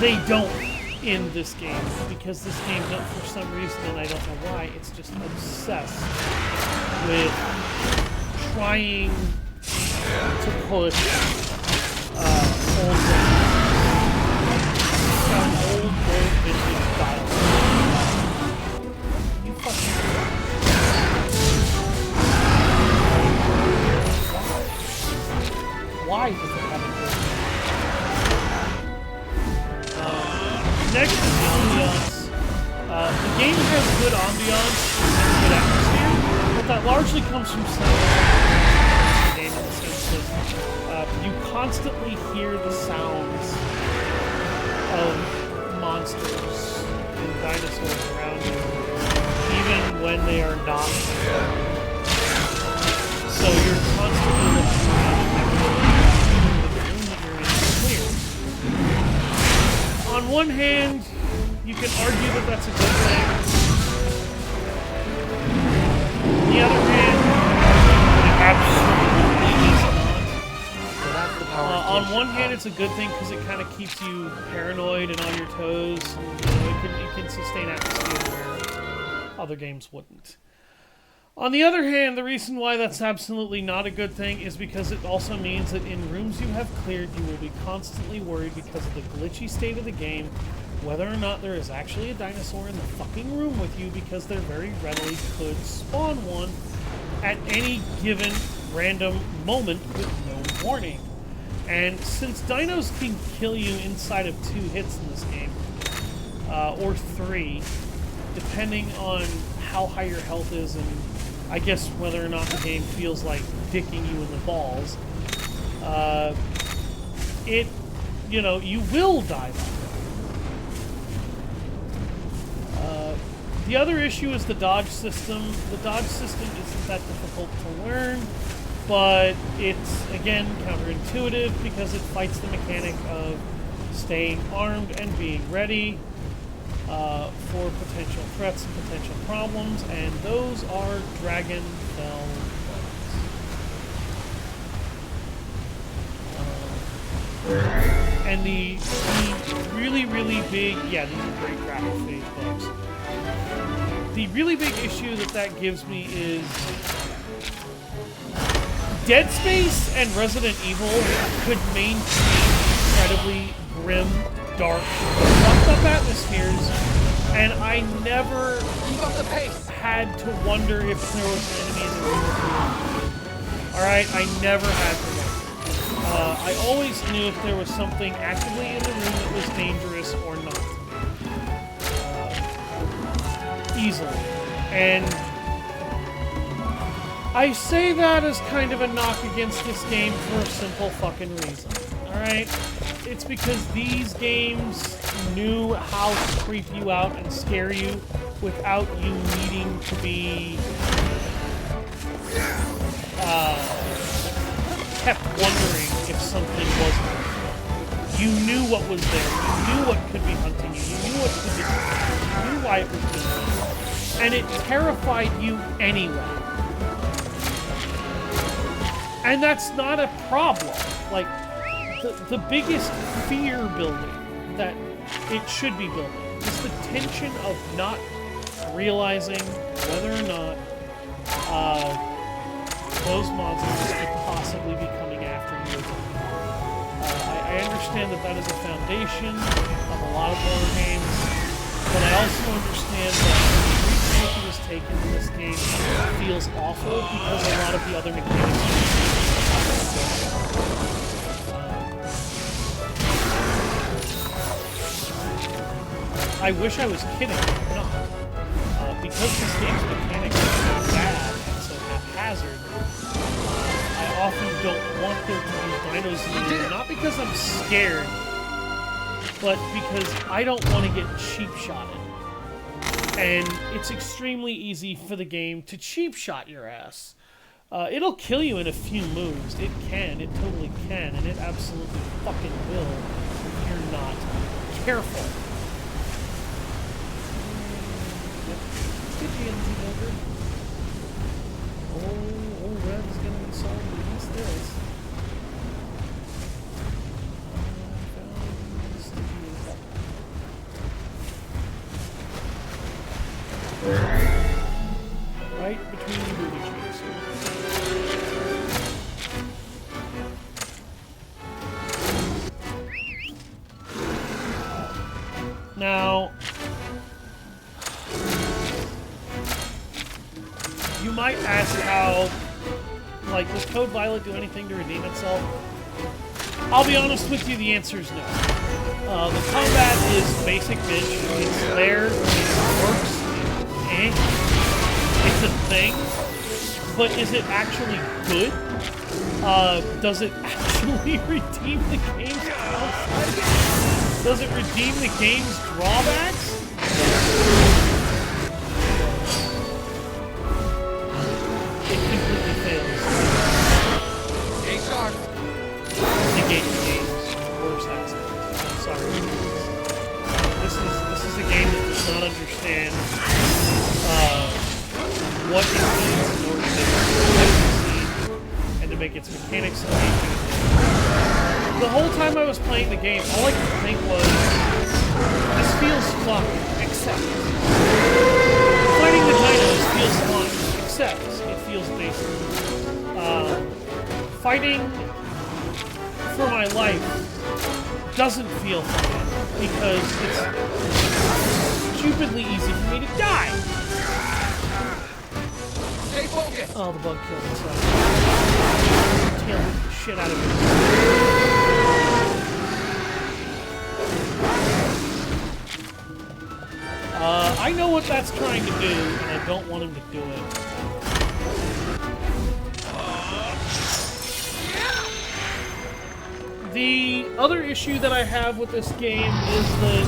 They don't in this game, because this game, for some reason, and I don't know why, it's just obsessed with trying to push old vintage style. You fucking why does it have to go? Next is ambiance. The game has good ambiance and good atmosphere, but that largely comes from sound. The game in the sense that you constantly hear the sounds of monsters and dinosaurs around you, even when they are not there. So you're constantly looking around and the room that you're in is clear. On one hand, you can argue that that's a good thing. On the other hand, it absolutely is not. So that's the power of On kinship, one hand, huh? it's a good thing because it kind of keeps you paranoid and on your toes. And, it can sustain atmosphere where other games wouldn't. On the other hand, the reason why that's absolutely not a good thing is because it also means that in rooms you have cleared, you will be constantly worried because of the glitchy state of the game, whether or not there is actually a dinosaur in the fucking room with you, because there very readily could spawn one at any given random moment with no warning. And since dinos can kill you inside of 2 hits in this game, or 3, depending on how high your health is and I guess whether or not the game feels like dicking you in the balls, you will die that way. The other issue is the dodge system. The dodge system isn't that difficult to learn, but it's, again, counterintuitive because it fights the mechanic of staying armed and being ready for potential threats and potential problems, and those are Dragon Fell bugs. And the really, really big, yeah, these are great graphic phase bugs. The really big issue that gives me is Dead Space and Resident Evil could maintain incredibly grim, dark, fucked up atmospheres, and I never had to wonder if there was an enemy in the room with me. Alright, I never had to wonder. I always knew if there was something actively in the room that was dangerous or not. Easily. And I say that as kind of a knock against this game for a simple fucking reason. Alright? It's because these games knew how to creep you out and scare you without you needing to be kept wondering if something wasn't there. You knew what was there. You knew what could be hunting you. You knew what could be hunting you. You knew why it was doing it. And it terrified you anyway. And that's not a problem. Like, the biggest fear building that it should be building is the tension of not realizing whether or not those monsters could possibly be coming after you. I understand that is a foundation of a lot of horror games, but I also understand that the treatment that was taken in this game feels awful because a lot of the other mechanics I wish I was kidding, but I'm not. Because this game's mechanics are so bad and so haphazard, I often don't want there to be dinos in the game. Not because I'm scared, but because I don't want to get cheap-shotted. And it's extremely easy for the game to cheap-shot your ass. It'll kill you in a few moves. It can. It totally can. And it absolutely fucking will if you're not careful. Good GMT Joker. Oh, Red's gonna be solid against this. Right between the booty cheeks. Now, you might ask how, like, does Code Violet do anything to redeem itself? I'll be honest with you, the answer is no. The combat is basic bitch. It's there, it works, it's a thing, but is it actually good? Does it actually redeem the game's downside? Does it redeem the game's drawbacks? It completely fails. Stay sharp. Negate the game's worst aspects. I'm sorry. This is a game that does not understand what it needs in order to succeed and to make its mechanics engaging. The whole time I was playing the game, all I could think was, this feels fun, except fighting the dinos feels fun, except it feels basic. Fighting for my life doesn't feel fun because it's stupidly easy for me to die. Stay focused. Oh, the bug killed itself. Tail whipped the shit out of it. I know what that's trying to do, and I don't want him to do it. The other issue that I have with this game is that,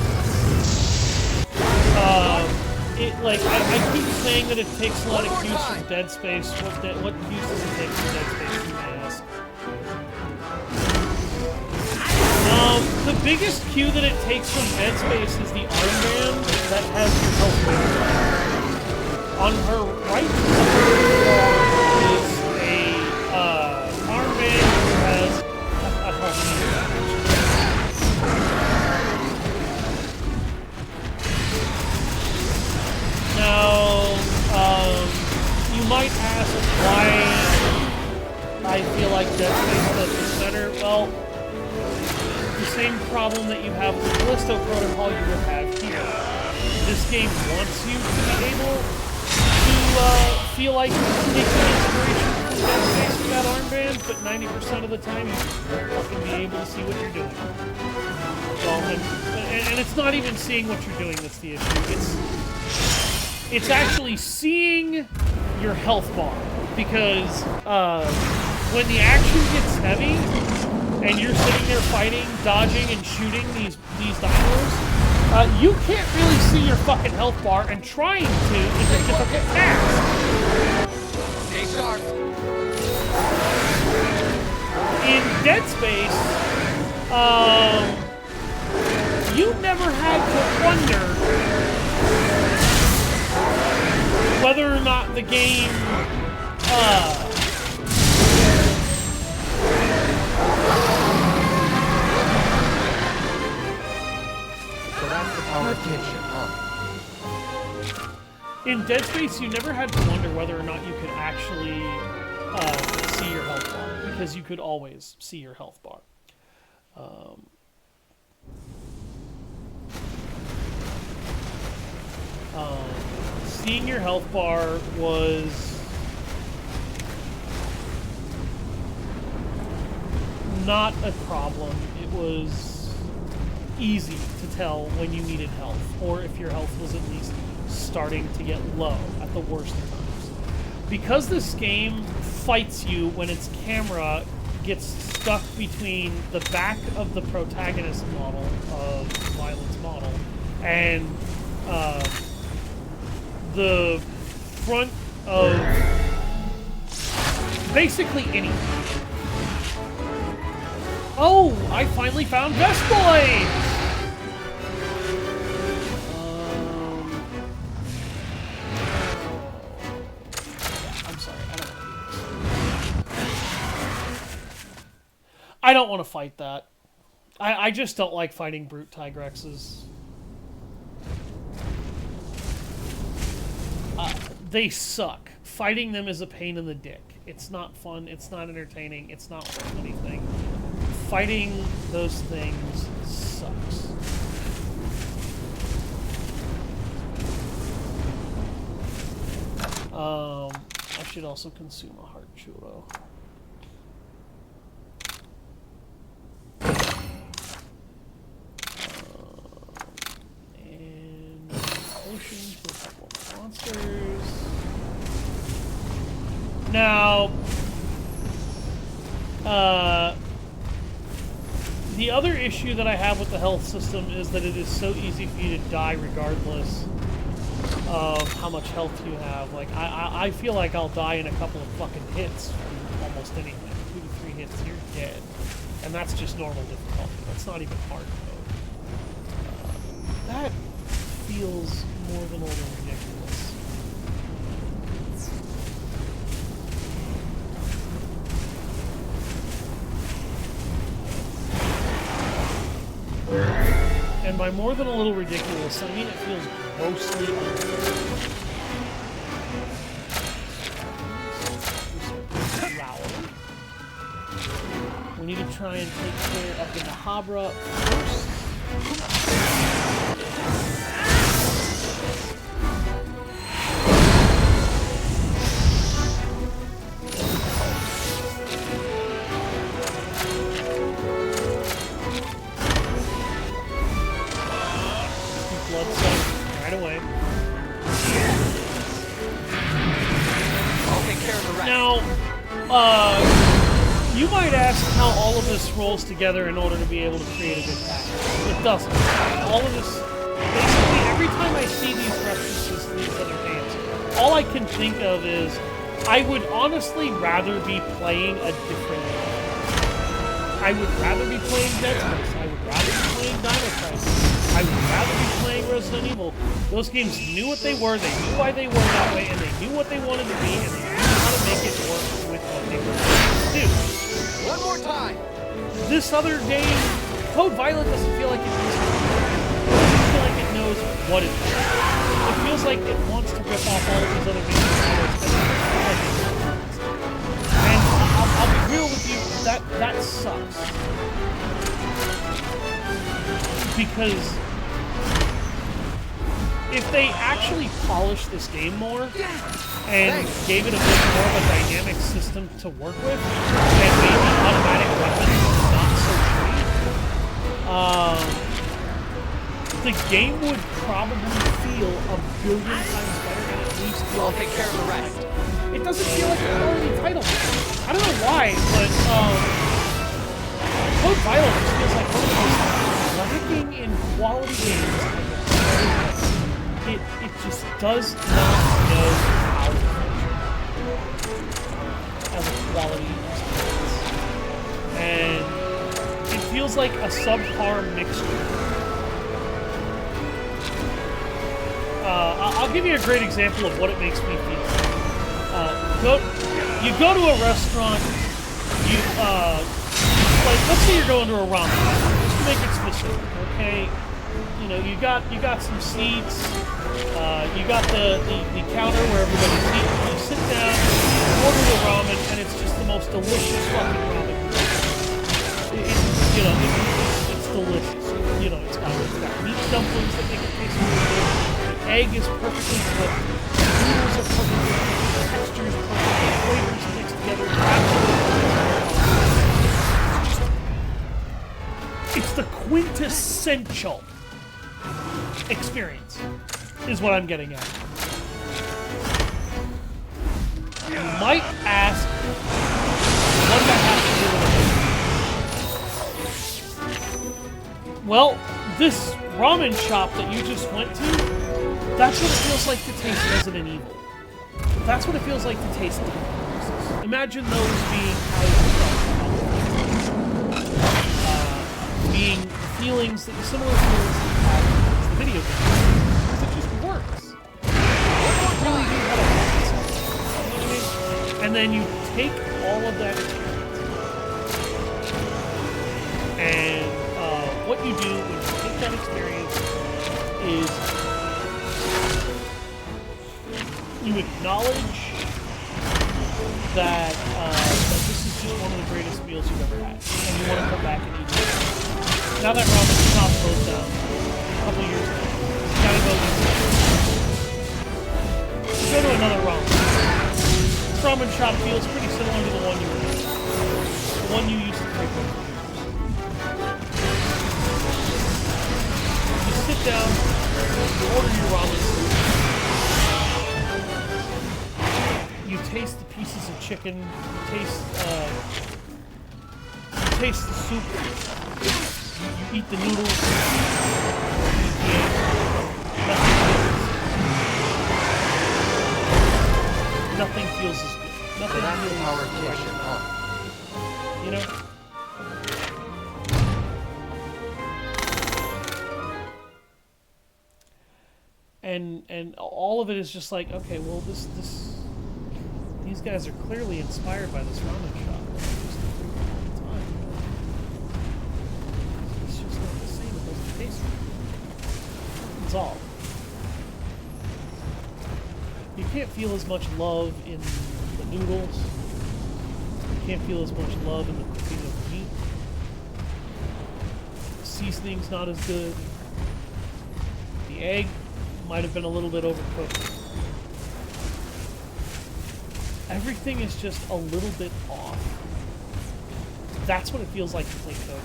I keep saying that it takes a lot of cues from Dead Space. What cues does it take from Dead Space, you may ask? The biggest cue that it takes from Dead Space is the armband that has your health bar. On her right is a armband that has a health bar. Now, you might ask why I feel like Dead Space does this better. Well, the same problem that you have with the Callisto Protocol you would have here. This game wants you to be able to feel like you're taking inspiration from Dead Space with that armband, but 90% of the time you won't fucking be able to see what you're doing. Well, and it's not even seeing what you're doing that's the issue. It's actually seeing your health bar, because when the action gets heavy, and you're sitting there fighting, dodging, and shooting these dinos, you can't really see your fucking health bar, and trying to is a difficult task. Stay sharp. In Dead Space, you never had to wonder whether or not the game, So that's the power of kinship, huh? in Dead Space, you never had to wonder whether or not you could actually see your health bar, because you could always see your health bar. Seeing your health bar was not a problem. It was easy to tell when you needed health, or if your health was at least starting to get low at the worst of times. Because this game fights you when its camera gets stuck between the back of the protagonist model, of Violet's model, and the front of basically anything. Oh, I finally found Vestblade! I'm sorry, I don't want to fight that. I just don't like fighting brute Tigrexes. They suck. Fighting them is a pain in the dick. It's not fun, it's not entertaining, it's not worth anything. Fighting those things sucks. I should also consume a heart churro. And potion to a couple of monsters. Now, the other issue that I have with the health system is that it is so easy for you to die regardless of how much health you have. Like, I feel like I'll die in a couple of fucking hits from almost anything. 2 to 3 hits, you're dead. And that's just normal difficulty. That's not even hard mode. That feels more than a little ridiculous. And by more than a little ridiculous, I mean it feels grossly unfair. We need to try and take care of the Mahabra first. Blood suck right away. I'll take care of the rest. Now, you might ask how all of this rolls together in order to be able to create a good pack. It doesn't. All of this, basically, every time I see these references to these other games, all I can think of is, I would honestly rather be playing a different game. I would rather be playing Dead Space. I would rather be playing Dino Crisis. I would rather be playing Resident Evil. Those games knew what they were, they knew why they were that way, and they knew what they wanted to be, and they knew how to make it work with what they were trying to do. One more time! This other game, Code Violet doesn't feel like it knows what it is. It doesn't feel like it knows what it is. It feels like it wants to rip off all of these other games. And I'll be real with you, that sucks. Because if they actually polished this game more and gave it a bit more of a dynamic system to work with, and maybe automatic weapons not so great, the game would probably feel a billion times better and at least feel I'll take care of the rest. It doesn't feel like a quality title. I don't know why, but Code Violet just feels like one of the most lacking in quality games I've ever played. It just does not know how to function as a quality experience. And it feels like a subpar mixture. I'll give you a great example of what it makes me feel. You go to a restaurant, like, let's say you're going to a ramen, just to make it specific, okay? You know, you got some seats, you got the counter where everybody's eating, you sit down, you order the ramen, and it's just the most delicious fucking ramen. It's delicious. You know, it's got meat dumplings that make it taste really good. The egg is perfectly cooked. The noodles are perfectly cooked. The texture is perfect. The flavors mixed together. It's the quintessential experience, is what I'm getting at. You might ask, what that has to do with it? Well, this ramen shop that you just went to, that's what it feels like to taste Resident Evil. That's what it feels like to taste Demon Horses. Imagine those being how you felt. Being feelings, similar feelings that you have in the video game. Because it just works. You really do have a balance. You know what I mean? And then you take all of that experience. And what you do when you take that experience is you acknowledge that this is just one of the greatest meals you've ever had, and you want to come back and eat it. Now that ramen shop closed down a couple years ago, you gotta go eat it. You go to another ramen. This ramen shop feels pretty similar to the one you were in. The one you used to frequent for years. You sit down, you order your ramen. You taste the pieces of chicken, you taste the soup, you eat the noodles, you eat the egg. Nothing feels as good. Nothing feels our as kitchen, huh? You know? And all of it is just like, okay, well these guys are clearly inspired by this ramen shop. It's just not the same. It doesn't taste right. That's all. You can't feel as much love in the noodles. You can't feel as much love in the cooking of the meat. The seasoning's not as good. The egg might have been a little bit overcooked. Everything is just a little bit off. That's what it feels like to play Code.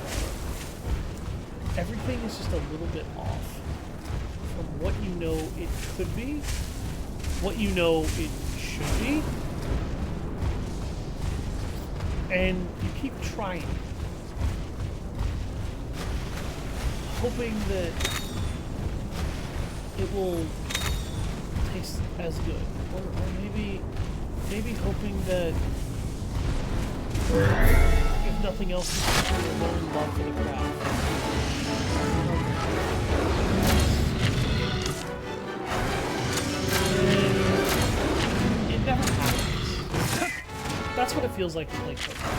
Everything is just a little bit off from what you know it could be, what you know it should be, and you keep trying, hoping that it will taste as good, or maybe hoping that if nothing else, you can learn love for the craft. It never happens. That's what it feels like to play Pokemon.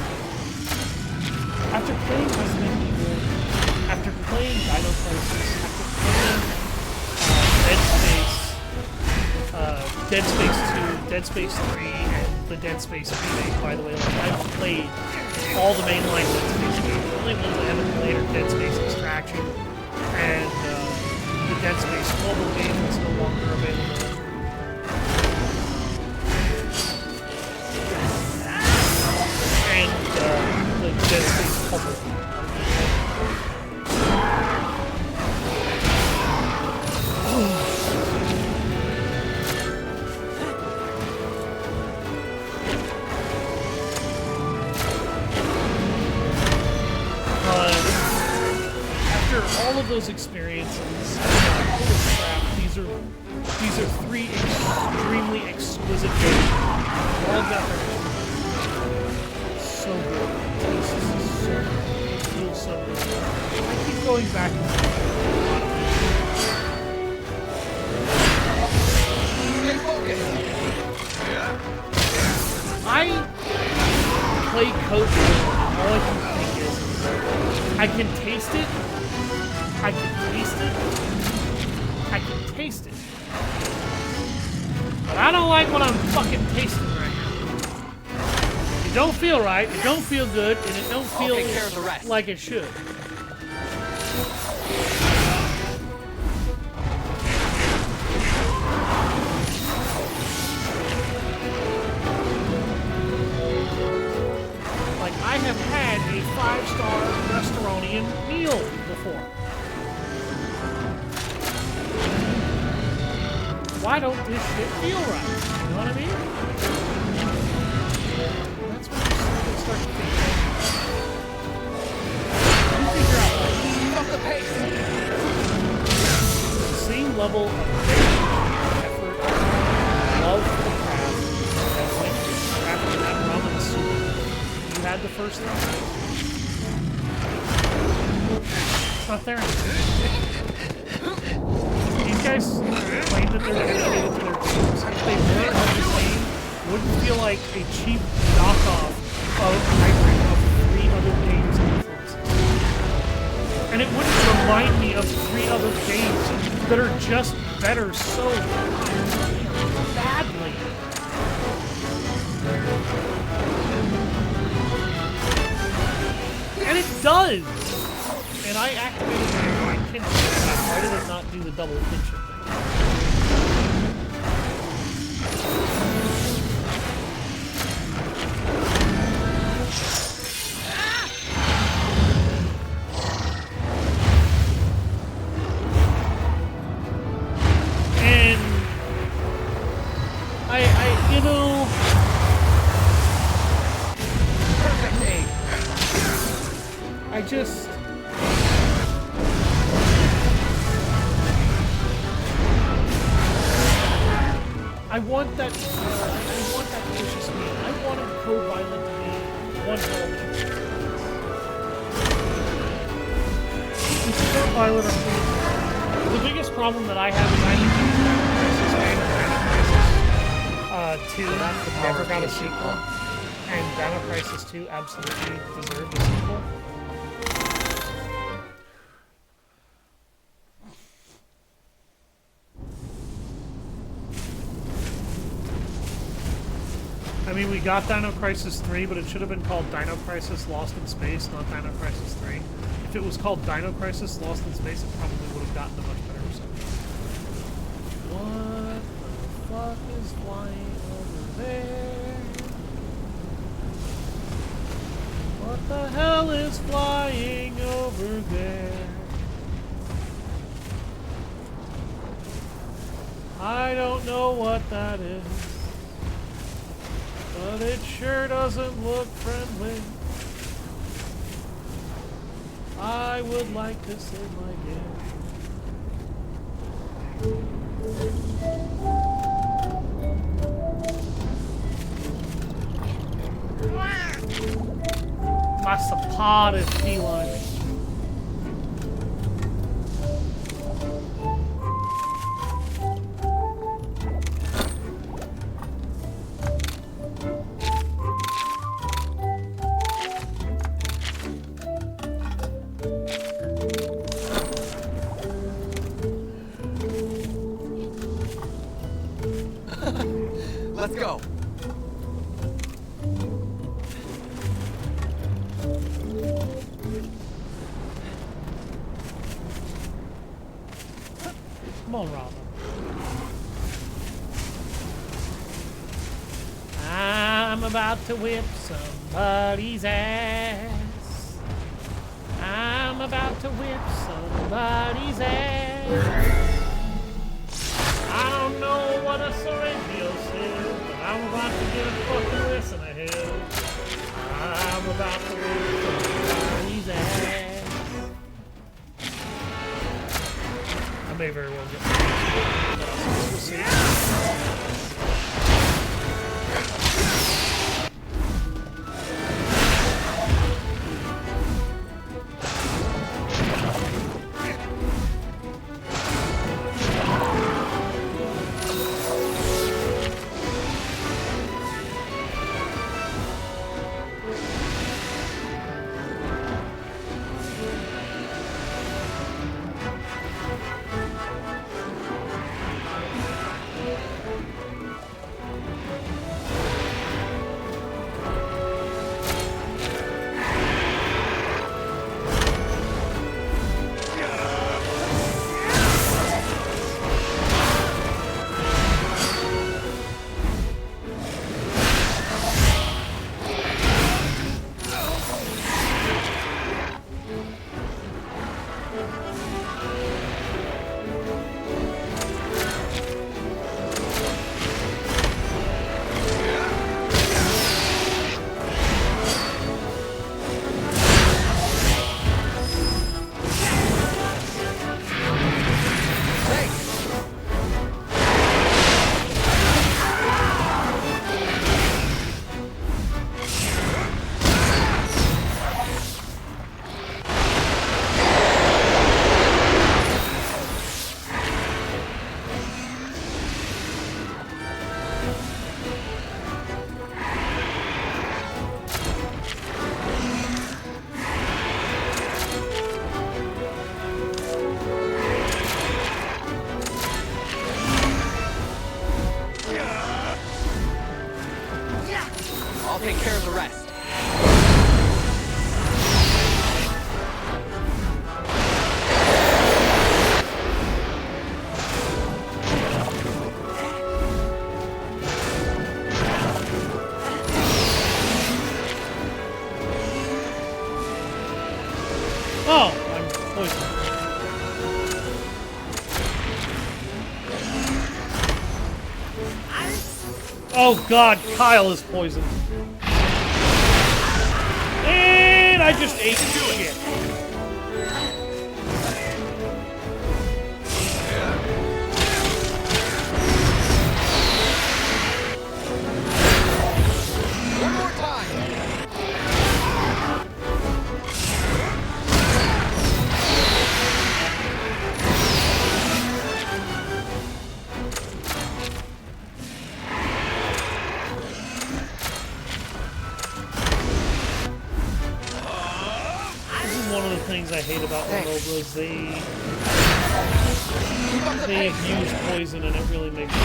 After playing Resident Evil, after playing Dino Crisis, after playing Dead Space 2, Dead Space 3, and the Dead Space remake, by the way. Like, I've played all the mainline Dead Space games. The only ones I haven't played are Dead Space Extraction and the Dead Space mobile game that's no longer available. And the Dead Space public. All of those experiences, holy crap, these are three extremely exquisite games. All got their so good. This is so good. It feels so good. I keep going back and forth. I play Code, and all I can think is, I can taste it. I can taste it. I can taste it. But I don't like what I'm fucking tasting right now. It don't feel right, it don't feel good, and it don't feel like it should. Like, I have had a 5-star restaurantarian meal. why don't this shit feel right? You know what I mean? That's when you start to think. You figure out, like, Keep up the pace! the same level of effort, love for the craft that went into crafting that ramen soup you had the first time. It's not there anymore. These guys claim that they're dedicated to their games. If they weren't, this game wouldn't feel like a cheap knockoff of hybrid of 3 other games and influences. And it wouldn't remind me of 3 other games that are just better so badly. And it does! And I activated my kinship. Why did it not do the double kinship thing? And I you know, Perfect aim! I just. I want that vicious meal. I wanted Code Violet to be one hell of a experience. And Code Violet are pretty. The biggest problem that I have is I need to Crisis 2 never got a sequel. And Dino Crisis 2 absolutely deserved a sequel. I mean, we got Dino Crisis 3, but it should have been called Dino Crisis Lost in Space, not Dino Crisis 3. If it was called Dino Crisis Lost in Space, it probably would have gotten a much better reception. What the fuck is flying over there? What the hell is flying over there? I don't know what that is. But it sure doesn't look friendly. I would like to save my game. My support is feline. Let's go! Come on, Ratha. I'm about to whip somebody's ass. I'm about to whip somebody's ass. I don't know what a Sorrentino is, but I'm about to get a fucking listen to him. I'm about to whip somebody's ass. I may very well get we'll see. Oh god, Kyle is poisoned. And I just ate shit. One more time. One of the things I hate about Renova is they use poison and it really makes me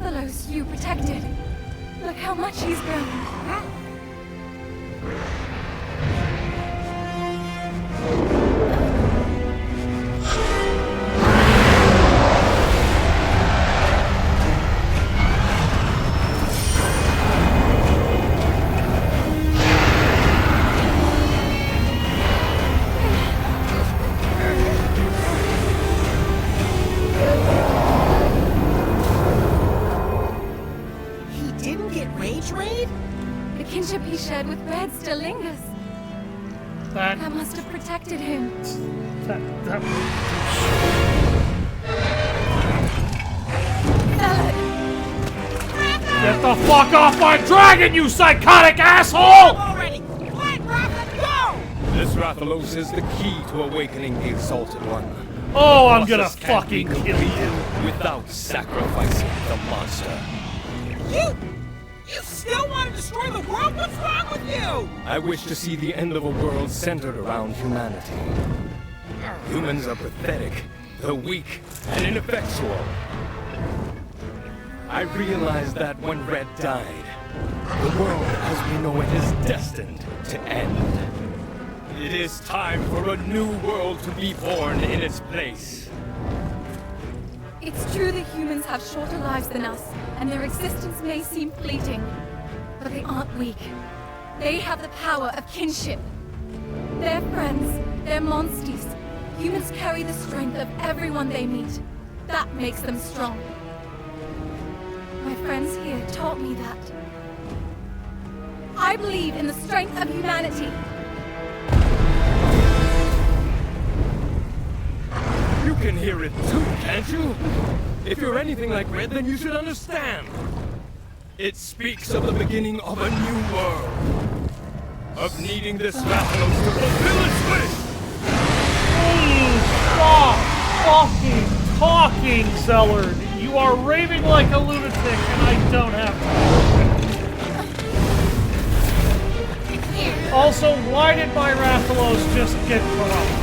Rathalos you protected. Look how much he's grown. The kinship he shared with Red still lingers. That must have protected him. That Zellard! Get the fuck off my dragon, you psychotic asshole! Already! Let Ratha go! This Rathalos is the key to awakening the Exalted One. Oh, I'm gonna Process can't be fucking kill you. completed without sacrificing the monster. You still want to destroy the world? What's wrong with you? I wish to see the end of a world centered around humanity. Humans are pathetic, they're weak, and ineffectual. I realized that when Red died, the world as we know it is destined to end. It is time for a new world to be born in its place. It's true that humans have shorter lives than us, and their existence may seem fleeting. But they aren't weak. They have the power of kinship. They're friends, they're monsters. Humans carry the strength of everyone they meet. That makes them strong. My friends here taught me that. I believe in the strength of humanity. You can hear it too, can't you? If you're anything like Red, then you should understand. It speaks of the beginning of a new world. Of needing this Rathalos to fulfill its wish! Please stop fucking talking, Zellard. You are raving like a lunatic, and I don't have to. Also, why did my Rathalos just get corrupted?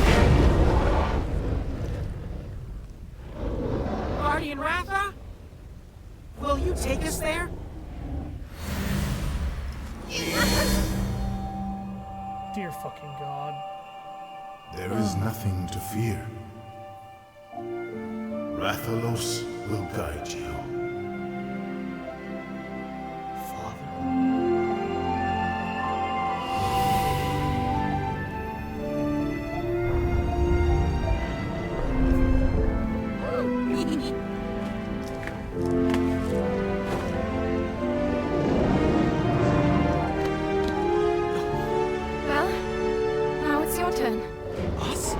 Guardian Ratha? Will you take us there? Dear fucking God. There is nothing to fear. Rathalos will guide you. Well, now it's your turn. Us?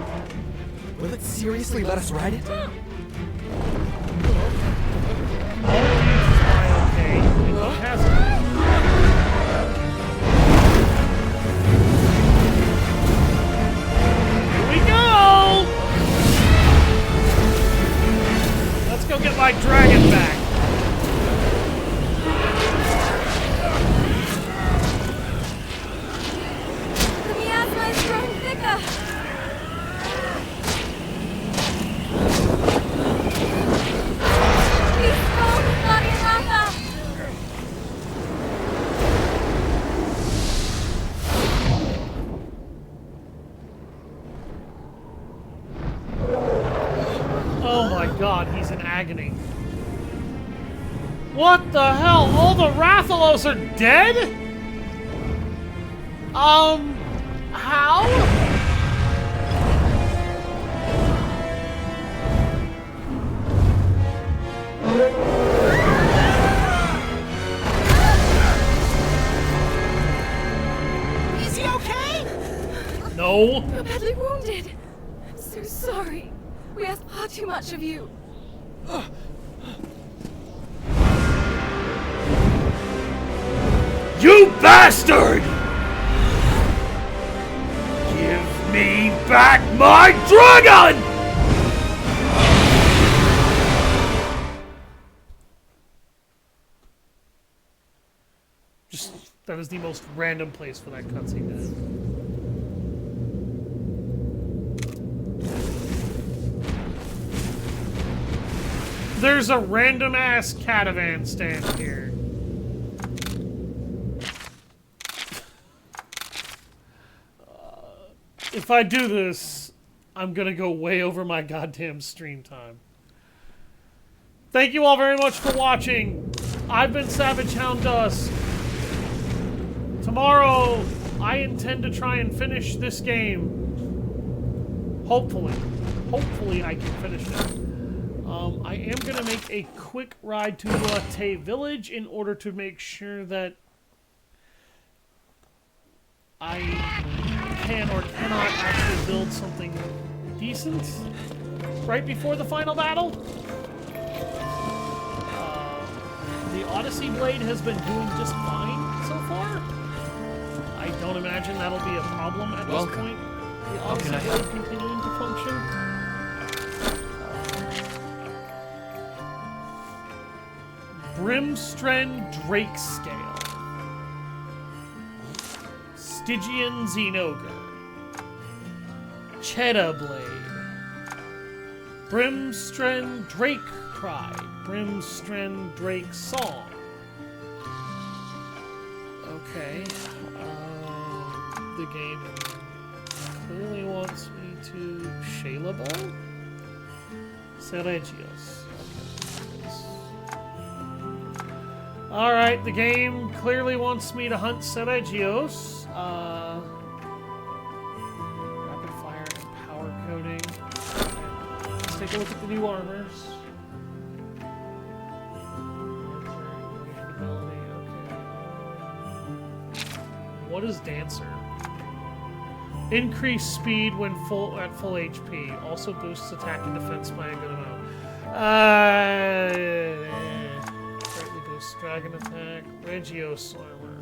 Will it seriously let us ride it? Okay, it hasn't. Here we go! Let's go get my dragon back. The miasma is growing thicker. Be strong, Guardian Ratha. Oh my god, he's in agony. What the hell? All the Rathalos are dead? How? Is he okay? No. You're badly wounded. I'm so sorry. We asked far too much of you. You bastard! Give me back my dragon! Just, that is the most random place for that cutscene to end. There's a random ass catavan stand here. If I do this, I'm gonna go way over my goddamn stream time. Thank you all very much for watching. I've been Savage Hound Dusk. Tomorrow, I intend to try and finish this game. Hopefully. Hopefully I can finish it. I am going to make a quick ride to Ratha Village in order to make sure that I can or cannot actually build something decent right before the final battle. The Odyssey Blade has been doing just fine so far. I don't imagine that'll be a problem at this point. The Odyssey Blade continuing to function. Brimstren Drake Scale. Stygian Xenogre. Cheetah Blade. Brimstren Drake Pride. Brimstren Drake Song. Okay. The game clearly wants me to Shalabo? Seregios. Okay. Alright, the game clearly wants me to hunt Seregios. Rapid fire and power coding. Let's take a look at the new armors. What is Dancer? Increased speed when at full HP. Also boosts attack and defense by a good amount. Greatly boosts dragon attack. Regios armor.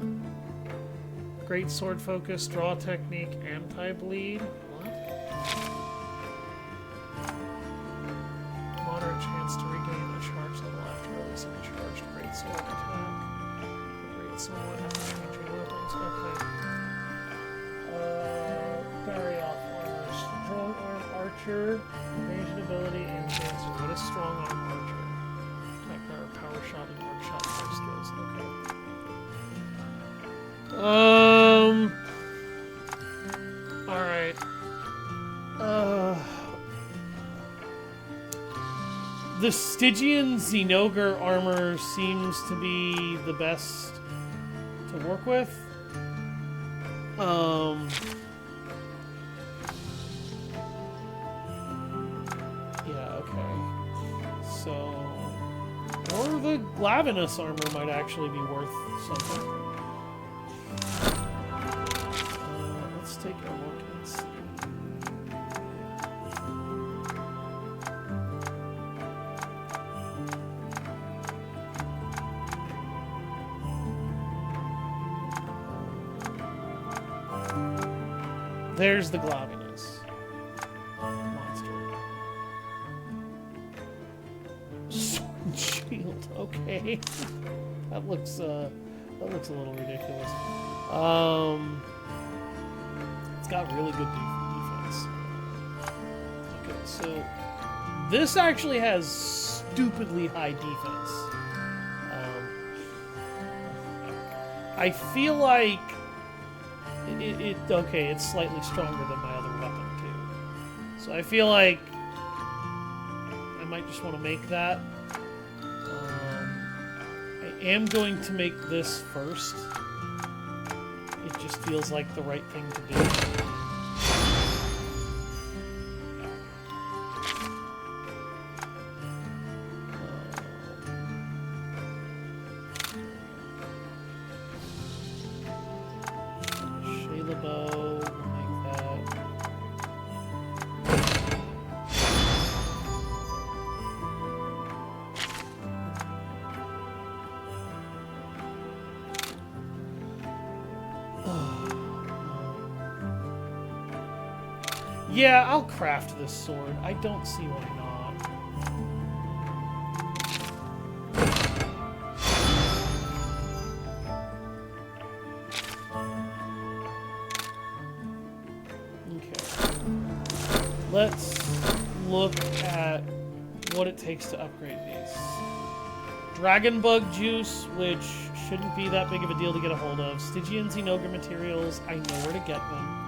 Great sword focus, draw technique, anti-bleed. What? Moderate chance to regain a charge level after releasing a charged great sword attack. Great sword after changing weapons. Okay. Barry off armor. Strong arm archer, evasion ability, and dancer. What is strong arm archer? Attack power, power shot, and arc shot type skills. Okay. Alright. The Stygian Xenogre armor seems to be the best to work with. Yeah, okay. So, or the Glavinus armor might actually be worth something. Let's take a look and see. There's the Glavinus monster. Sword and shield. Okay, that looks a little ridiculous. It's got really good defense. Okay, so this actually has stupidly high defense. I feel like okay, it's slightly stronger than my other weapon too. So I feel like I might just want to make that. I am going to make this first. It just feels like the right thing to do. Yeah, I'll craft this sword. I don't see why not. Okay. Let's look at what it takes to upgrade these. Dragon bug juice, which shouldn't be that big of a deal to get a hold of. Stygian Xenogar materials, I know where to get them.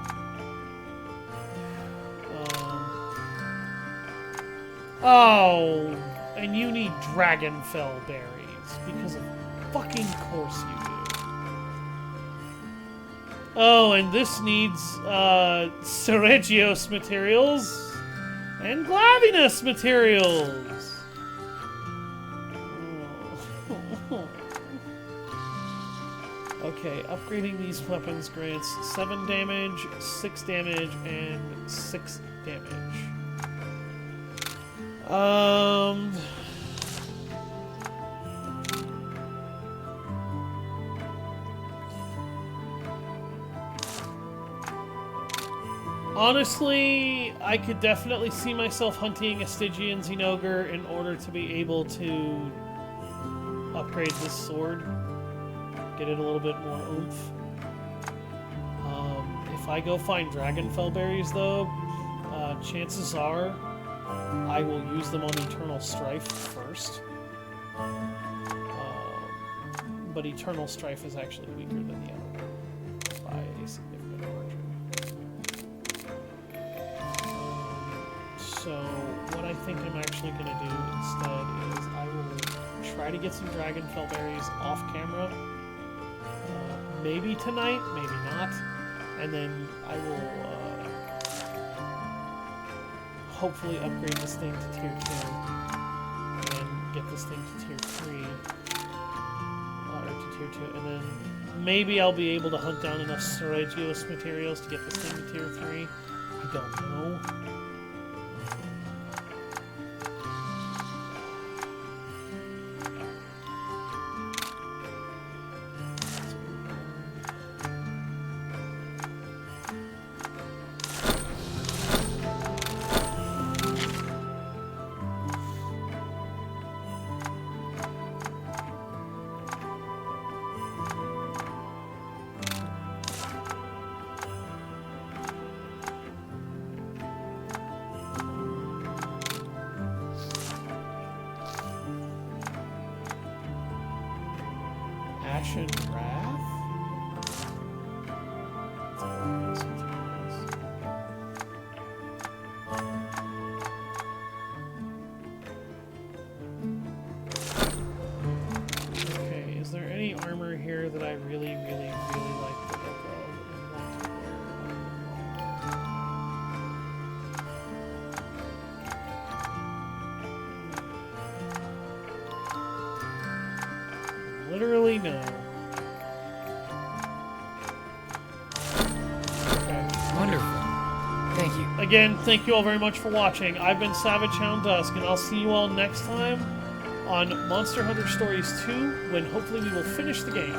Oh, and you need Dragonfell berries, because of fucking course you do. Oh, and this needs, Seregios materials and Glavinus materials. Okay, upgrading these weapons grants 7 damage, 6 damage, and 6 damage. Honestly, I could definitely see myself hunting a Stygian Xenogar in order to be able to upgrade this sword. Get it a little bit more oomph. If I go find Dragonfell berries, though, chances are I will use them on Eternal Strife first. But Eternal Strife is actually weaker than the other one by a significant margin. So what I think I'm actually going to do instead is I will try to get some Dragonfell berries off camera. Maybe tonight, maybe not. And then I will hopefully upgrade this thing to tier 2 and get this thing to tier 3. Or to tier 2. And then maybe I'll be able to hunt down enough Seregios materials to get this thing to tier 3. I don't know. Ashen Wrath? Okay, is there any armor here that I really, really, really like the look of and want to wear? Literally no. Okay. Wonderful. Thank you. Again, thank you all very much for watching. I've been Savage Hound Dusk, and I'll see you all next time on Monster Hunter Stories 2, when hopefully we will finish the game.